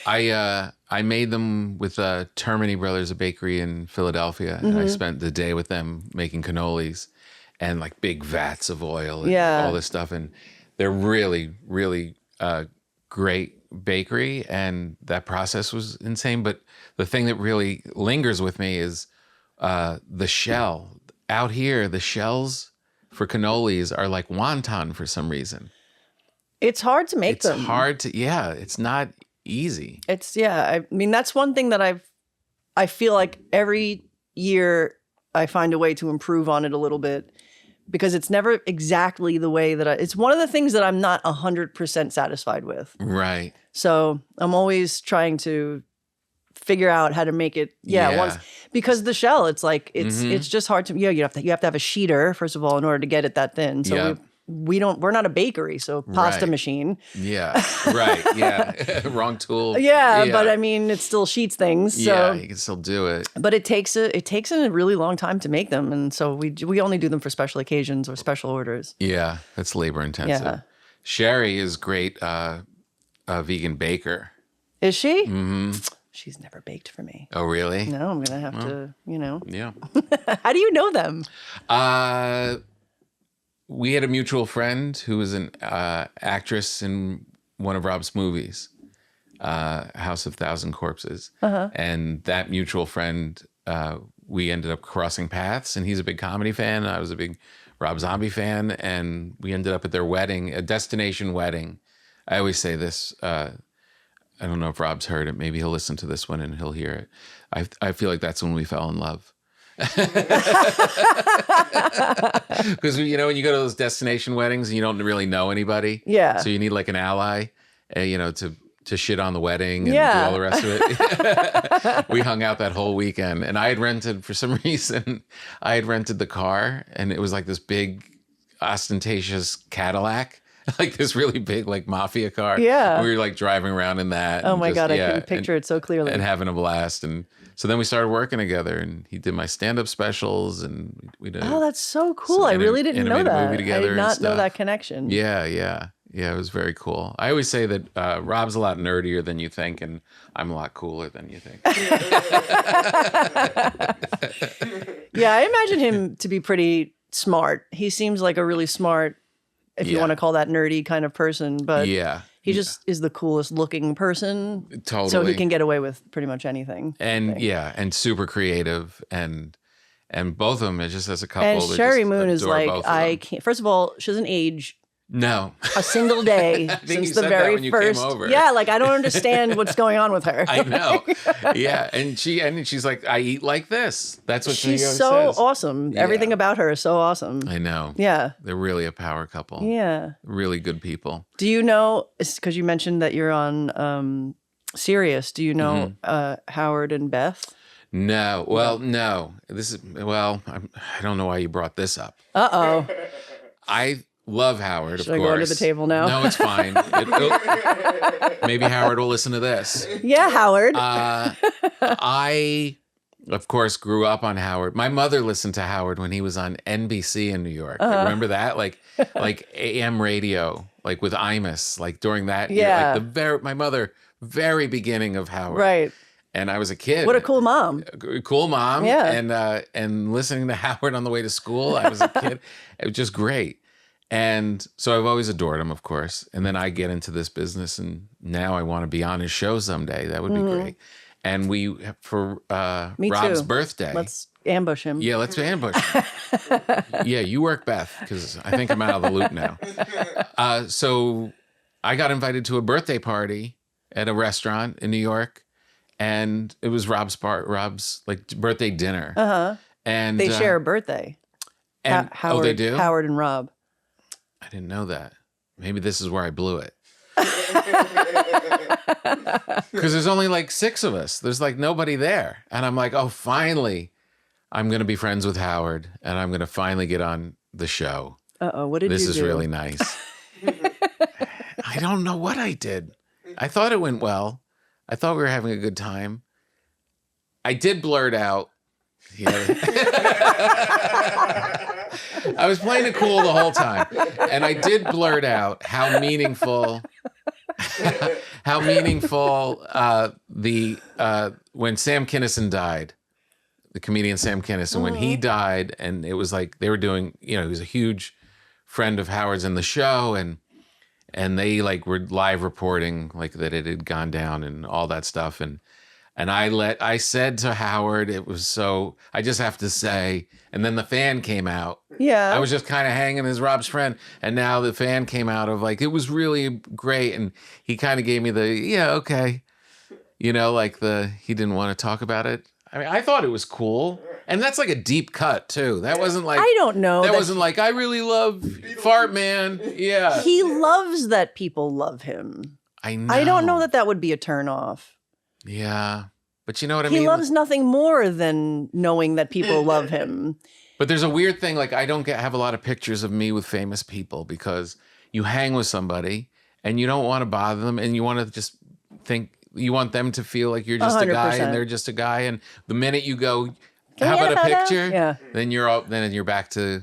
I made them with Termini Brothers, a bakery in Philadelphia, and I spent the day with them making cannolis and like big vats of oil and Yeah. all this stuff. And they're really, really great bakery, and that process was insane. But the thing that really lingers with me is the shell. Out here, the shells for cannolis are like wonton for some reason. it's hard to make It's them. hard to, it's not easy. I mean, that's one thing that I feel like every year I find a way to improve on it a little bit because it's never exactly the way that it's one of the things that I'm not 100% satisfied with. Right. So I'm always trying to figure out how to make it. Yeah. Because the shell, it's like, it's just hard to, you have to have a sheeter, first of all, in order to get it that thin. So Yeah. we're not a bakery, so pasta Right. machine. Yeah. Right. Yeah. Wrong tool. Yeah, but I mean, it still sheets things. So. Yeah, you can still do it. But it takes a really long time to make them, and so we only do them for special occasions or special orders. Yeah, that's labor intensive. Yeah. Sherry is great a vegan baker. Is she? Mm-hmm. She's never baked for me. Oh, really? No, I'm gonna have to. Yeah. How do you know them? We had a mutual friend who was an actress in one of Rob's movies, House of Thousand Corpses. And that mutual friend, we ended up crossing paths, and he's a big comedy fan. I was a big Rob Zombie fan, and we ended up at their wedding, a destination wedding. I always say this. I don't know if Rob's heard it. Maybe he'll listen to this one and he'll hear it. I feel like that's when we fell in love. Because when you go to those destination weddings and you don't really know anybody, Yeah. so you need like an ally, to shit on the wedding and do all the rest of it. We hung out that whole weekend, and I had rented, for some reason, the car, and it was like this big ostentatious Cadillac. Like this really big, like mafia car. Yeah. And we were like driving around in that. Oh and my just- God, I yeah, can picture it so clearly. and having a blast. And so then we started working together, and he did my stand-up specials, and we did. Oh, that's so cool! I some really didn't know animated that. movie I together did and not know stuff. that connection. Yeah. It was very cool. I always say that Rob's a lot nerdier than you think, and I'm a lot cooler than you think. Yeah, I imagine him to be pretty smart. He seems like a really smart, if you Yeah. want to call that nerdy kind of person, but Yeah, he just is the coolest looking person. totally. So he can get away with pretty much anything. and and super creative, and both of them is just as a couple. And they Sherry just Moon is adore like, both of I them. can't. First of all, she doesn't age No, a single day think since you the said that very when you came first. over. Yeah, like I don't understand what's going on with her. I know. Yeah, and she's like, I eat like this. That's what She's she always so says. awesome. Everything about her is so awesome. I know. Yeah. They're really a power couple. Yeah. Really good people. Do you know, because you mentioned that you're on Sirius, do you know Mm-hmm. Howard and Beth? No. Well, no. I don't know why you brought this up. Uh-oh. I love Howard, Should of I course. go under the table now? No, it's fine. Maybe Howard will listen to this. Yeah, Howard. I, of course, grew up on Howard. My mother listened to Howard when he was on NBC in New York. Remember that? Like AM radio, like with Imus, like during that Yeah. year. Like my mother, very beginning of Howard. Right. And I was a kid. What a cool mom. Cool mom. Yeah. And listening to Howard on the way to school. I was a kid. It was just great. And so I've always adored him, of course. And then I get into this business, and now I want to be on his show someday. That would be great. And for Me Rob's too. birthday. Let's ambush him. Yeah, let's ambush him. Yeah, you work, Beth, because I think I'm out of the loop now. So I got invited to a birthday party at a restaurant in New York, and it was Rob's like birthday dinner. Uh-huh. And They share a birthday. and Howard, they do? Howard and Rob. I didn't know that. Maybe this is where I blew it. Because there's only like 6 of us. There's like nobody there. And I'm like, oh, finally, I'm going to be friends with Howard, and I'm going to finally get on the show. Uh-oh, what did you do? This is really nice. I don't know what I did. I thought it went well. I thought we were having a good time. I did blurt out, Yeah. I was playing it cool the whole time, and I did blurt out how meaningful when Sam Kinison died, the comedian Sam Kinison, when he died, and it was like they were doing, he was a huge friend of Howard's in the show, and they like were live reporting like that it had gone down and all that stuff, and I said to Howard, it was so, I just have to say, and then the fan came out. Yeah. I was just kind of hanging as Rob's friend, and now the fan came out of like, it was really great, and he kind of gave me the, yeah, okay. Like he didn't want to talk about it. I mean, I thought it was cool. And that's like a deep cut too. That wasn't like, I don't know. That wasn't like, I really love Fart Man. Yeah. He loves that people love him. I know. I don't know that would be a turnoff. Yeah. But you know what I mean? He loves nothing more than knowing that people love him. But there's a weird thing. Like, I don't have a lot of pictures of me with famous people because you hang with somebody and you don't want to bother them and you want to just think, you want them to feel like you're just 100%. A guy and they're just a guy. And the minute you go, how about a picture? Yeah. Then you're back to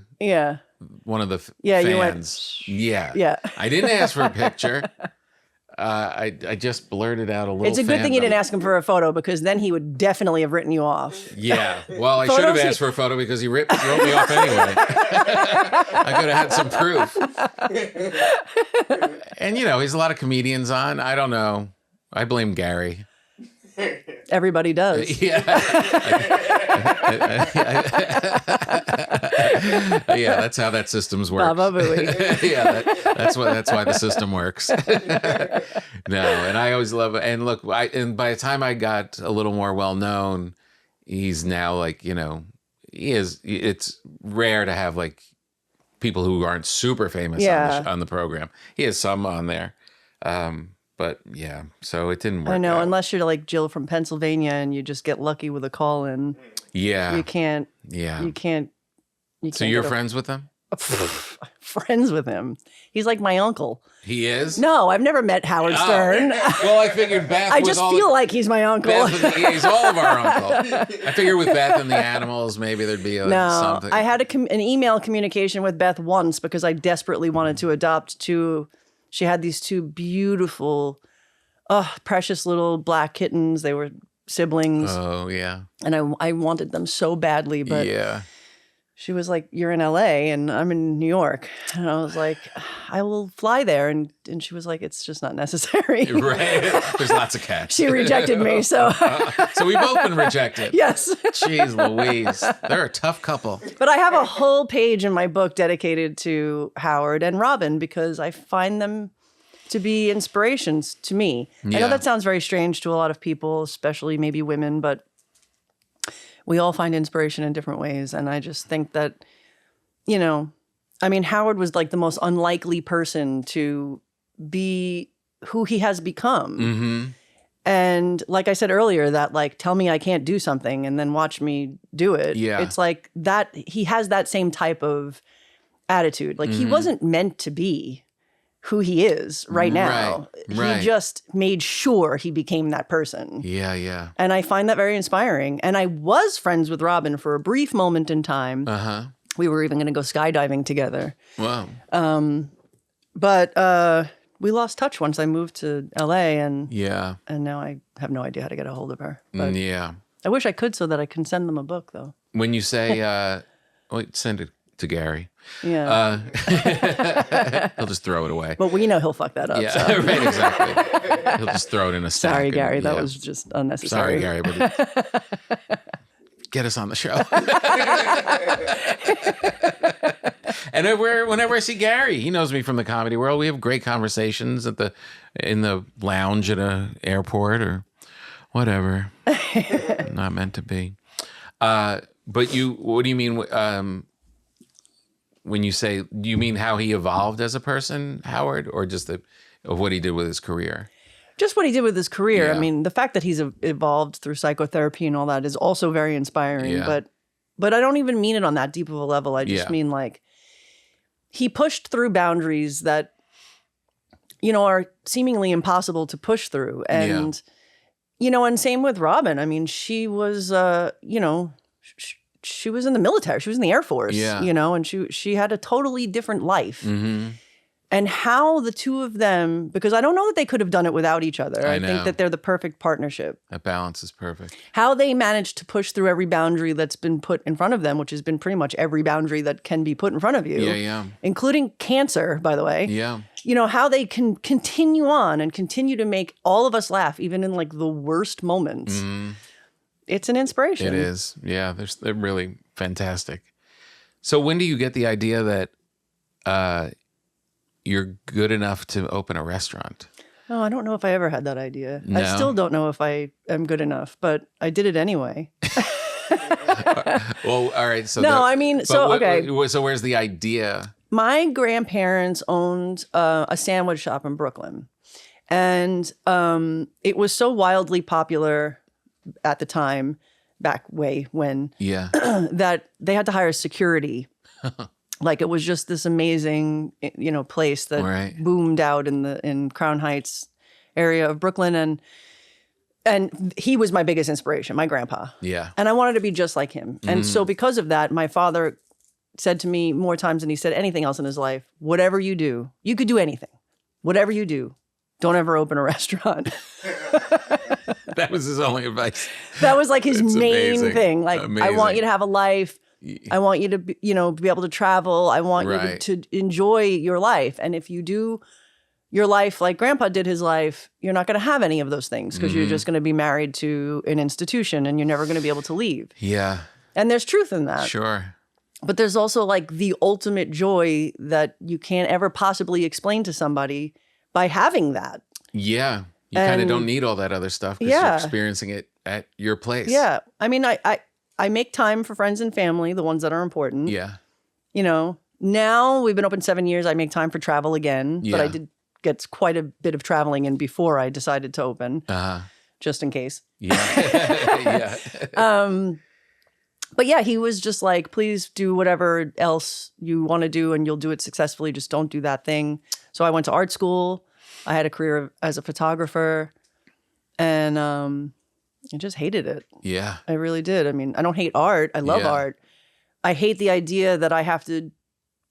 one of the fans. You went, yeah. I didn't ask for a picture. I just blurted out a little. It's a good thing you didn't ask him for a photo because then he would definitely have written you off. Yeah. Well, I should have asked for a photo because he wrote me off anyway. I could have had some proof. And he's a lot of comedians on. I don't know. I blame Gary. Everybody does. Yeah. Yeah, that's how that system's works. Baba Booey. Yeah, that's why the system works. No, and I always love it. And look, and by the time I got a little more well known, he's now like, he is. It's rare to have like people who aren't super famous on the program. He has some on there. But yeah, so it didn't work. I know, out. unless you're like Jill from Pennsylvania and you just get lucky with a call in. Yeah. You can't. Yeah. You can't. So you're friends with him? Friends with him. He's like my uncle. He is? No, I've never met Howard Stern. Well, I figured Beth. I just feel like he's my uncle. He's all of our uncle. I figured with Beth and the animals, maybe there'd be something. I had an email communication with Beth once because I desperately wanted to adopt two. She had these two beautiful, precious little black kittens. They were siblings. Oh, yeah. And I wanted them so badly, but yeah. She was like, "You're in LA and I'm in New York." And I was like, "I will fly there." And she was like, "It's just not necessary." Right. There's lots of cats. She rejected me, so. So we've both been rejected. Yes. Jeez Louise. They're a tough couple. But I have a whole page in my book dedicated to Howard and Robin because I find them to be inspirations to me. Yeah. I know that sounds very strange to a lot of people, especially maybe women, but we all find inspiration in different ways. And I just think that, Howard was like the most unlikely person to be who he has become. Mm-hmm. And like I said earlier, that like, tell me I can't do something and then watch me do it. Yeah. It's like that, he has that same type of attitude. Like he wasn't meant to be who he is right now. Right. He just made sure he became that person. Yeah, yeah. And I find that very inspiring. And I was friends with Robin for a brief moment in time. Uh-huh. We were even going to go skydiving together. Wow. But we lost touch once I moved to LA and now I have no idea how to get a hold of her. But yeah. I wish I could so that I can send them a book though. When you say send it to Gary. Yeah. He'll just throw it away. But we know he'll fuck that up. Yeah, so. Right, exactly. He'll just throw it in a stack. Sorry, Gary. That was just unnecessary. Sorry, Gary. But get us on the show. And whenever I see Gary, he knows me from the comedy world. We have great conversations in the lounge at a airport or whatever. Not meant to be. But what do you mean when you say, do you mean how he evolved as a person, Howard, or just of what he did with his career? Just what he did with his career. Yeah. I mean, the fact that he's evolved through psychotherapy and all that is also very inspiring. Yeah. But I don't even mean it on that deep of a level. I just mean like he pushed through boundaries that, are seemingly impossible to push through. And, and same with Robin. I mean, she was, she was in the military. She was in the Air Force, Yeah. you know, and she had a totally different life. And how the two of them, because I don't know that they could have done it without each other. I think that they're the perfect partnership. That balance is perfect. How they managed to push through every boundary that's been put in front of them, which has been pretty much every boundary that can be put in front of you. Yeah. Including cancer, by the way. Yeah. You know, how they can continue on and continue to make all of us laugh, even in like the worst moments. It's an inspiration. It is. Yeah. They're really fantastic. So when do you get the idea that you're good enough to open a restaurant? Oh, I don't know if I ever had that idea. No? I still don't know if I am good enough, but I did it anyway. Well, all right. So So where's the idea? My grandparents owned a sandwich shop in Brooklyn. And it was so wildly popular at the time, back way when, Yeah. that they had to hire security. Like it was just this amazing, you know, place that boomed out in Crown Heights area of Brooklyn, and he was my biggest inspiration, my grandpa. Yeah. And I wanted to be just like him. And so because of that, my father said to me more times than he said anything else in his life, whatever you do, you could do anything. Whatever you do, don't ever open a restaurant. That was his only advice. That was like his main amazing. thing. Like, I want you to have a life. I want you to, be able to travel. I want you to enjoy your life. And if you do your life like Grandpa did his life, you're not going to have any of those things because you're just going to be married to an institution and you're never going to be able to leave. Yeah. And there's truth in that. Sure. But there's also like the ultimate joy that you can't ever possibly explain to somebody by having that. Yeah. You kind of don't need all that other stuff because you're experiencing it at your place. Yeah. I mean, I make time for friends and family, the ones that are important. Yeah. You know, now we've been open 7 years. I make time for travel again, but I did get quite a bit of traveling in before I decided to open, just in case. Yeah. Yeah. But yeah, he was just like, please do whatever else you want to do and you'll do it successfully. Just don't do that thing. So I went to art school. I had a career as a photographer and I just hated it. Yeah. I really did. I mean, I don't hate art. I love art. I hate the idea that I have to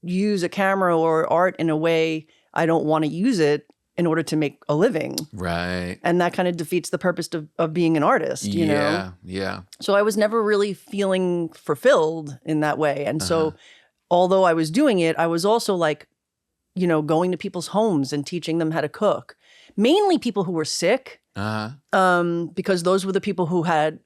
use a camera or art in a way I don't want to use it in order to make a living. Right. And that kind of defeats the purpose of being an artist, you know? Yeah. So I was never really feeling fulfilled in that way. And so although I was doing it, I was also like, going to people's homes and teaching them how to cook. Mainly people who were sick, because those were the people who had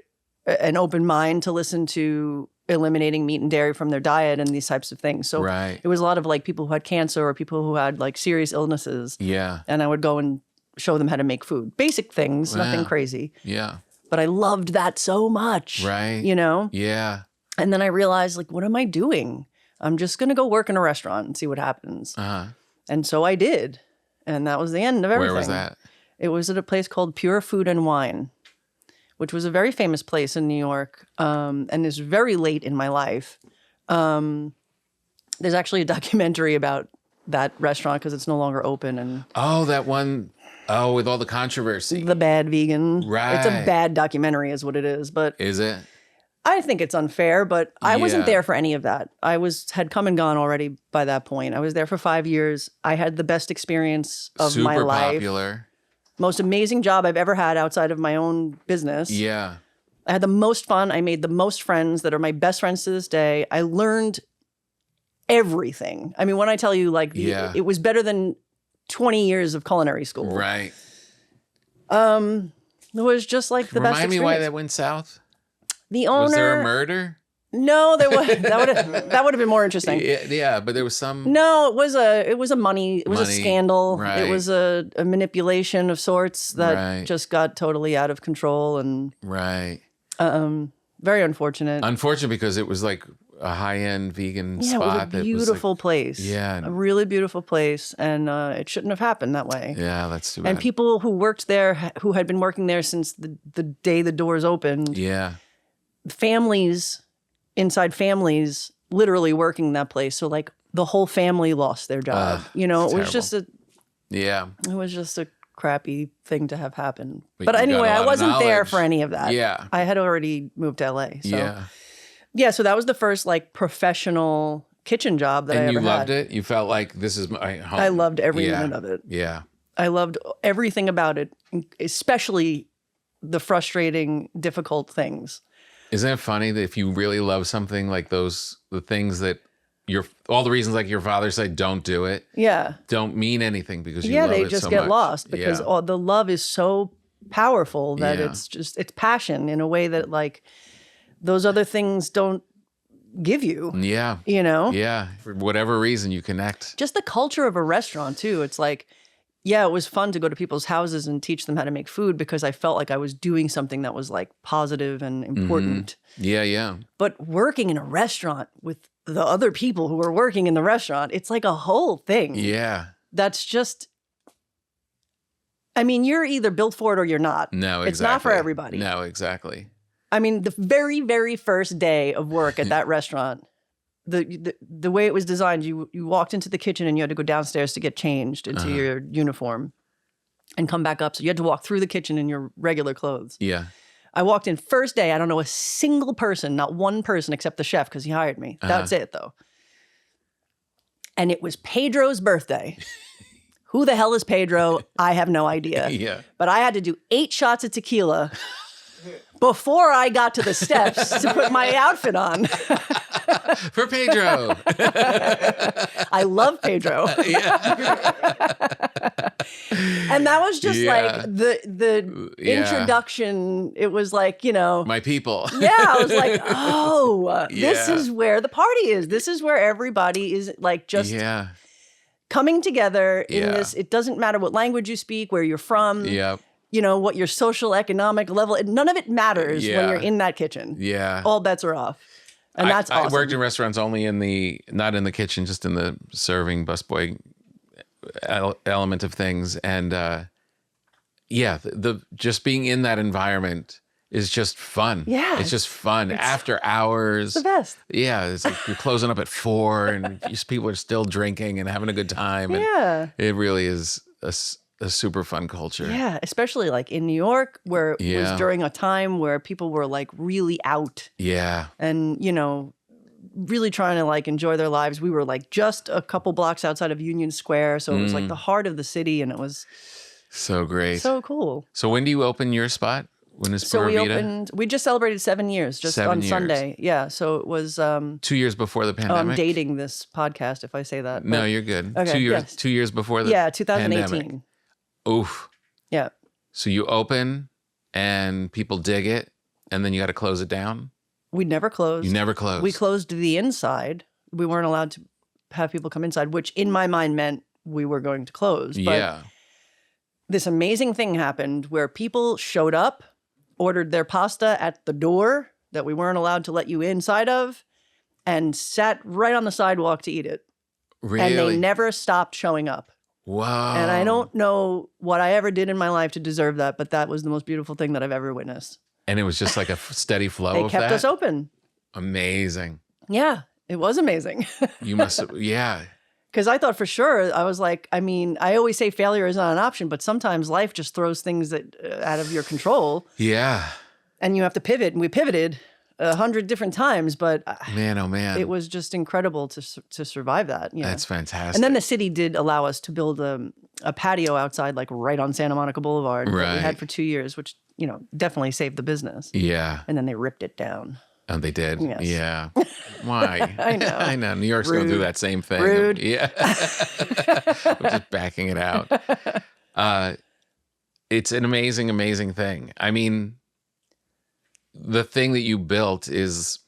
an open mind to listen to eliminating meat and dairy from their diet and these types of things. So it was a lot of like people who had cancer or people who had like serious illnesses. Yeah. And I would go and show them how to make food. Basic things, nothing crazy. Yeah. But I loved that so much. Right. Yeah. And then I realized, like, what am I doing? I'm just going to go work in a restaurant and see what happens. And so I did. And that was the end of everything. Where was that? It was at a place called Pure Food and Wine, which was a very famous place in New York, and is very late in my life. There's actually a documentary about that restaurant because it's no longer open. And that one, with all the controversy. The Bad Vegan. Right. It's a bad documentary is what it is. But is it? I think it's unfair, but I wasn't there for any of that. I had come and gone already by that point. I was there for 5 years. I had the best experience of my life. Super popular. Most amazing job I've ever had outside of my own business. Yeah. I had the most fun. I made the most friends that are my best friends to this day. I learned everything. I mean, when I tell you, like, it was better than 20 years of culinary school. Right. It was just like the best experience. Remind me why that went south? The owner. Was there a murder? No, there was. That would have been more interesting. Yeah, but there was some. No, it was a money. It was a scandal. Right. It was a manipulation of sorts that just got totally out of control and very unfortunate. Unfortunate because it was like a high-end vegan spot. It was a beautiful place. Yeah, a really beautiful place, and it shouldn't have happened that way. Yeah, that's too bad. And people who worked there, who had been working there since the day the doors opened. Yeah. Families inside families literally working that place. So like the whole family lost their job. It was just it was just a crappy thing to have happen. But anyway, I wasn't there for any of that. Yeah. I had already moved to LA. So. Yeah. Yeah, so that was the first like professional kitchen job that I ever you loved had. it? You felt like this is my home? I loved every Yeah. minute of it. Yeah. I loved everything about it, especially the frustrating, difficult things. Isn't it funny that if you really love something like those, the things that all the reasons like your father said, don't do it, Yeah. don't mean anything because you Yeah, love they it just so get much. lost because Yeah. the love is so powerful that Yeah. it's passion in a way that like those other things don't give you. Yeah. You know? Yeah. For whatever reason, you connect. Just the culture of a restaurant too. It's like, yeah, it was fun to go to people's houses and teach them how to make food because I felt like I was doing something that was like positive and important. Yeah. Yeah. But working in a restaurant with the other people who were working in the restaurant, it's like a whole thing. Yeah. That's just, I mean, you're either built for it or you're not. No, exactly. It's not for everybody. No, exactly. I mean, the very, very first day of work at that restaurant, the way it was designed, you walked into the kitchen and you had to go downstairs to get changed into your uniform and come back up. So you had to walk through the kitchen in your regular clothes. Yeah. I walked in first day. I don't know a single person, not one person except the chef because he hired me. That's it though. And it was Pedro's birthday. Who the hell is Pedro? I have no idea. Yeah. But I had to do 8 shots of tequila before I got to the steps to put my outfit on. For Pedro. I love Pedro. And that was just like the introduction. It was like, you know. My people. Yeah, I was like, oh, this Yeah. is where the party is. This is where everybody is like just coming together in this. It doesn't matter what language you speak, where you're from. Yep. You know, what your social economic level, none of it matters when you're in that kitchen. Yeah. All bets are off. And that's awesome. I worked in restaurants only not in the kitchen, just in the serving busboy element of things. And the just being in that environment is just fun. Yeah. It's just fun. After hours. the best. Yeah. It's like you're closing up at 4 and people are still drinking and having a good time. And Yeah. it really is a super fun culture. Yeah, especially like in New York, where it was during a time where people were like really out. Yeah. And, you know, really trying to like enjoy their lives. We were like just a couple blocks outside of Union Square. So it was like the heart of the city and it was so great. so cool. So when do you open your spot? When is So Pura Vida? we just celebrated 7 years just 7 on years. Sunday. Yeah. So it was 2 years before the pandemic. I'm dating this podcast if I say that. No, but- you're good. Okay, 2 years. yes. 2 years before the Yeah, 2018. pandemic. Oof. Yeah. So you open and people dig it, and then you got to close it down. We never closed. You never closed. We closed the inside. We weren't allowed to have people come inside, which in my mind meant we were going to close. But Yeah. this amazing thing happened where people showed up, ordered their pasta at the door that we weren't allowed to let you inside of, and sat right on the sidewalk to eat it. Really? And they never stopped showing up. Wow. And I don't know what I ever did in my life to deserve that, but that was the most beautiful thing that I've ever witnessed. And it was just like a steady flow They of kept that? us open. Amazing. Yeah, it was amazing. You must have, yeah. Because I thought for sure, I was like, I mean, I always say failure is not an option, but sometimes life just throws things that out of your control. Yeah. And you have to pivot. And we pivoted 100 different times, but Man, oh man. it was just incredible to survive that. You know? That's fantastic. And then the city did allow us to build a patio outside, like right on Santa Monica Boulevard that we Right. had for 2 years, which, you know, definitely saved the business. Yeah. And then they ripped it down. Oh, they did? Yes. Yeah. Why? I know. I know. New York's going to do Rude. that same thing. Rude. Yeah. We're just backing it out. It's an amazing, amazing thing. I mean, the thing that you built is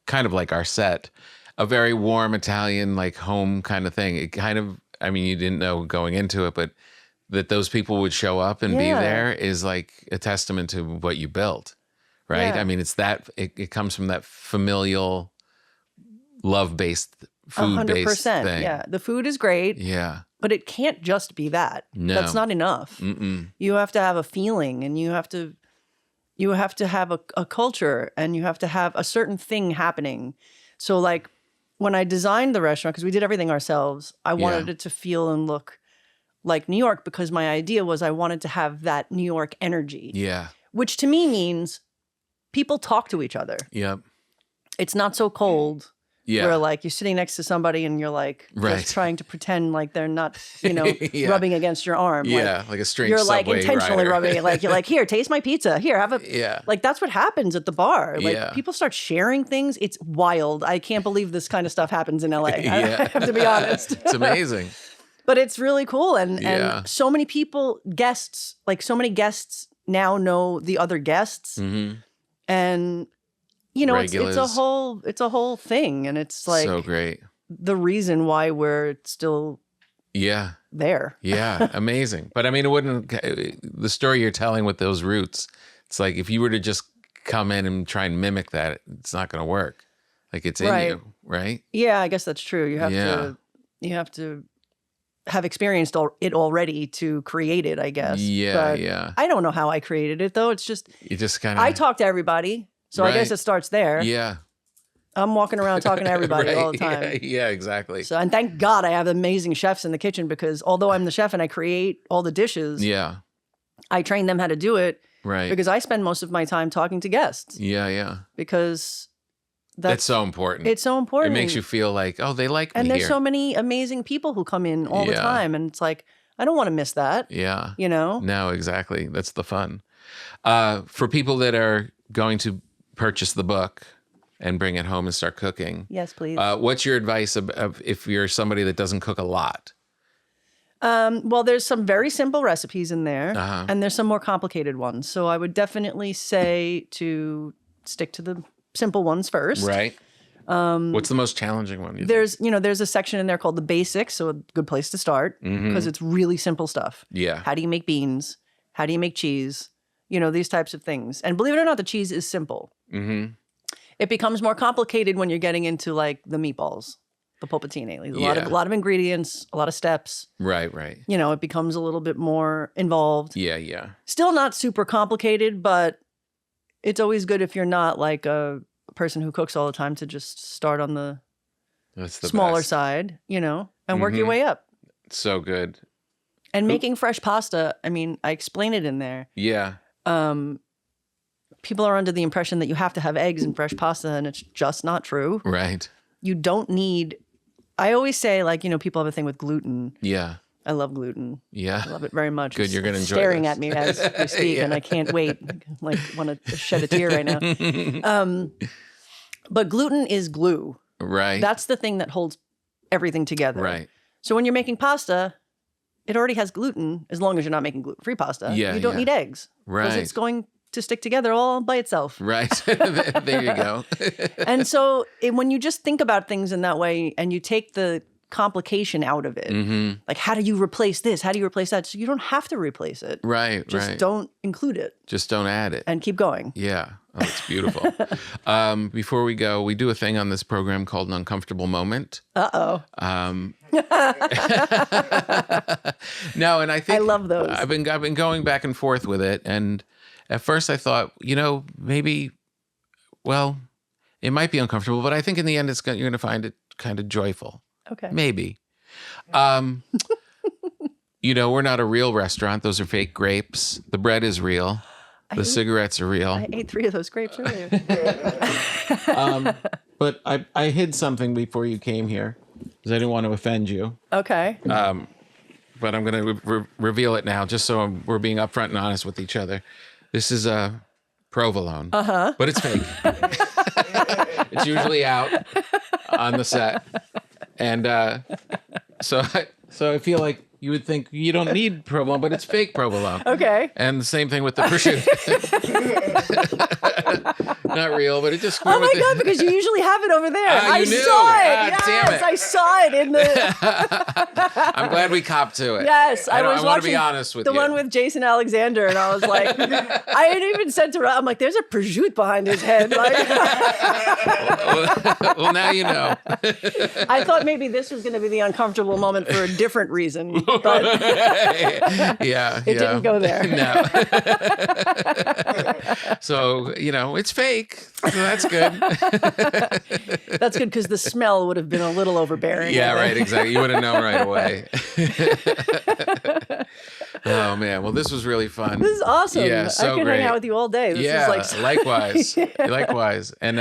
kind of like our set, a very warm Italian, like home kind of thing. It kind of, I mean, you didn't know going into it, but that those people would show up and be Yeah. there is like a testament to what you built. Right. Yeah. I mean, it's that it comes from that familial, love-based, food-based 100%. thing. Yeah. The food is great, Yeah. but it can't just be that. No. That's not enough. Mm-mm. You have to have a feeling and you have to have a culture and you have to have a certain thing happening. So like when I designed the restaurant, because we did everything ourselves, I wanted it to feel and look like New York because my idea was I wanted to have that New York energy, Yeah. which to me means people talk to each other. Yep. it's not so cold. Yeah. Where like you're sitting next to somebody and you're like Right. just trying to pretend like they're not, rubbing against your arm. Yeah, like a strange You're like Subway intentionally rider. rubbing it. Like you're like, here, taste my pizza. Here, have a. Yeah. Like that's what happens at the bar. Like Yeah. people start sharing things. It's wild. I can't believe this kind of stuff happens in LA. Yeah. I have to be honest. It's amazing. But it's really cool. Yeah. And so many guests now know the other guests. Mm-hmm. And it's a whole thing. And it's like so great. the reason why we're still there. Yeah, amazing. But I mean, the story you're telling with those roots, it's like if you were to just come in and try and mimic that, it's not going to work. Like it's in you, right? Yeah, I guess that's true. You have to have experienced it already to create it, I guess. Yeah, yeah. I don't know how I created it though. It's just you just kind of I talk to everybody. So I guess it starts there. Yeah. I'm walking around talking to everybody right. all the time. Yeah, exactly. So, and thank God I have amazing chefs in the kitchen because although I'm the chef and I create all the dishes, I train them how to do it. Right. Because I spend most of my time talking to guests. Yeah, yeah. Because that's so important. It's so important. It makes you feel like, oh, they like me and there's here. so many amazing people who come in all the time. And it's like, I don't want to miss that. Yeah. No, exactly. That's the fun. For people that are going to purchase the book and bring it home and start cooking. Yes, please. What's your advice of if you're somebody that doesn't cook a lot? Well, there's some very simple recipes in there, and there's some more complicated ones. So I would definitely say to stick to the simple ones first. Right. What's the most challenging one? There's a section in there called the basics, so a good place to start because it's really simple stuff. Yeah. How do you make beans? How do you make cheese? These types of things. And believe it or not, the cheese is simple. Mm-hmm. It becomes more complicated when you're getting into like the meatballs, the pulpatine. Like, a lot of ingredients, a lot of steps. Right. It becomes a little bit more involved. Yeah. Still not super complicated, but it's always good if you're not like a person who cooks all the time to just start on the smaller side, and work your way up. So good. And making fresh pasta, I mean, I explain it in there. Yeah. People are under the impression that you have to have eggs in fresh pasta, and it's just not true. Right. You don't need, I always say, like, people have a thing with gluten. Yeah. I love gluten. Yeah. I love it very much. Good, you're going to enjoy staring this. at me as we speak, and I can't wait. Like, want to shed a tear right now. But gluten is glue. Right. That's the thing that holds everything together. Right. So when you're making pasta, it already has gluten as long as you're not making gluten-free pasta. Yeah, you don't need eggs. Right. Because it's going to stick together all by itself. Right. There you go. And so when you just think about things in that way and you take the complication out of it, like how do you replace this? How do you replace that? So you don't have to replace it. Right. Just don't include it. Just don't add it. And keep going. Yeah. Oh, it's beautiful. Before we go, we do a thing on this program called an uncomfortable moment. Uh-oh. No, and I think I love those. I've been going back and forth with it, and at first I thought, maybe, well, it might be uncomfortable, but I think in the end you're going to find it kind of joyful. Okay. Maybe. We're not a real restaurant. Those are fake grapes. The bread is real. The cigarettes are real. I ate 3 of those grapes earlier. But I hid something before you came here because I didn't want to offend you. Okay. But I'm going to reveal it now just so we're being upfront and honest with each other. This is a provolone. But it's fake. It's usually out on the set. And so I feel like you would think you don't need provolone, but it's fake provolone. Okay. And the same thing with the prosciutto. Not real, but it just. Oh my God! Because you usually have it over there. I knew. saw it. Yes, damn it. I saw it in the. I'm glad we copped to it. Yes, I was want to watching be honest with the you. one with Jason Alexander, and I was like, I had even said to Rob, I'm like, "There's a prosciutto behind his head." Like, well, now you know. I thought maybe this was going to be the uncomfortable moment for a different reason, but it didn't go there. No. So it's fake. So that's good. That's good because the smell would have been a little overbearing. Yeah, right. Exactly. You would have known right away. Oh man, well this was really fun. This is awesome. Yeah, so I can great. hang out with you all day. This Yeah, is like likewise, likewise. And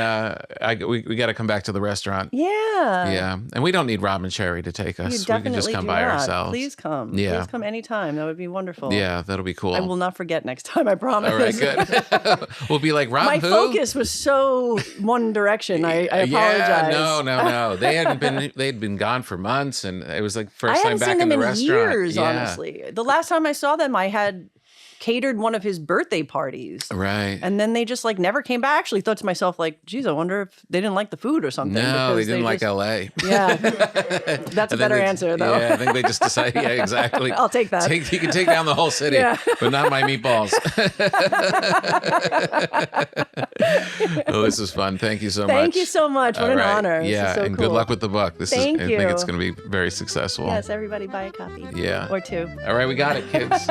we got to come back to the restaurant. Yeah. Yeah, and we don't need Rob and Sherry to take us. You We definitely can just come do by not. ourselves. Please come. Yeah. Please come anytime. That would be wonderful. Yeah, that'll be cool. I will not forget next time, I promise. All right, good. We'll be like, Rob, My who? focus was so one direction. I apologize. Yeah, no. They'd been gone for months, and it was like I first time hadn't back seen in them the in restaurant. years, Yeah. honestly. The last time I saw them, I had catered one of his birthday parties. Right. And then they just like never came back. I actually thought to myself, like, geez, I wonder if they didn't like the food or something. No, they because didn't like just- LA. Yeah. That's a better answer, though. Yeah, I think they just decided, yeah, exactly. I'll take that. You can take down the whole city, Yeah. but not my meatballs. Oh, this is fun. Thank you so much. Thank you so much. What All an right. honor. This Yeah, is so and cool. good luck with the book. I Thank think you. it's going to be very successful. Yes, everybody buy a copy. Yeah. Or two. All right, we got it, kids.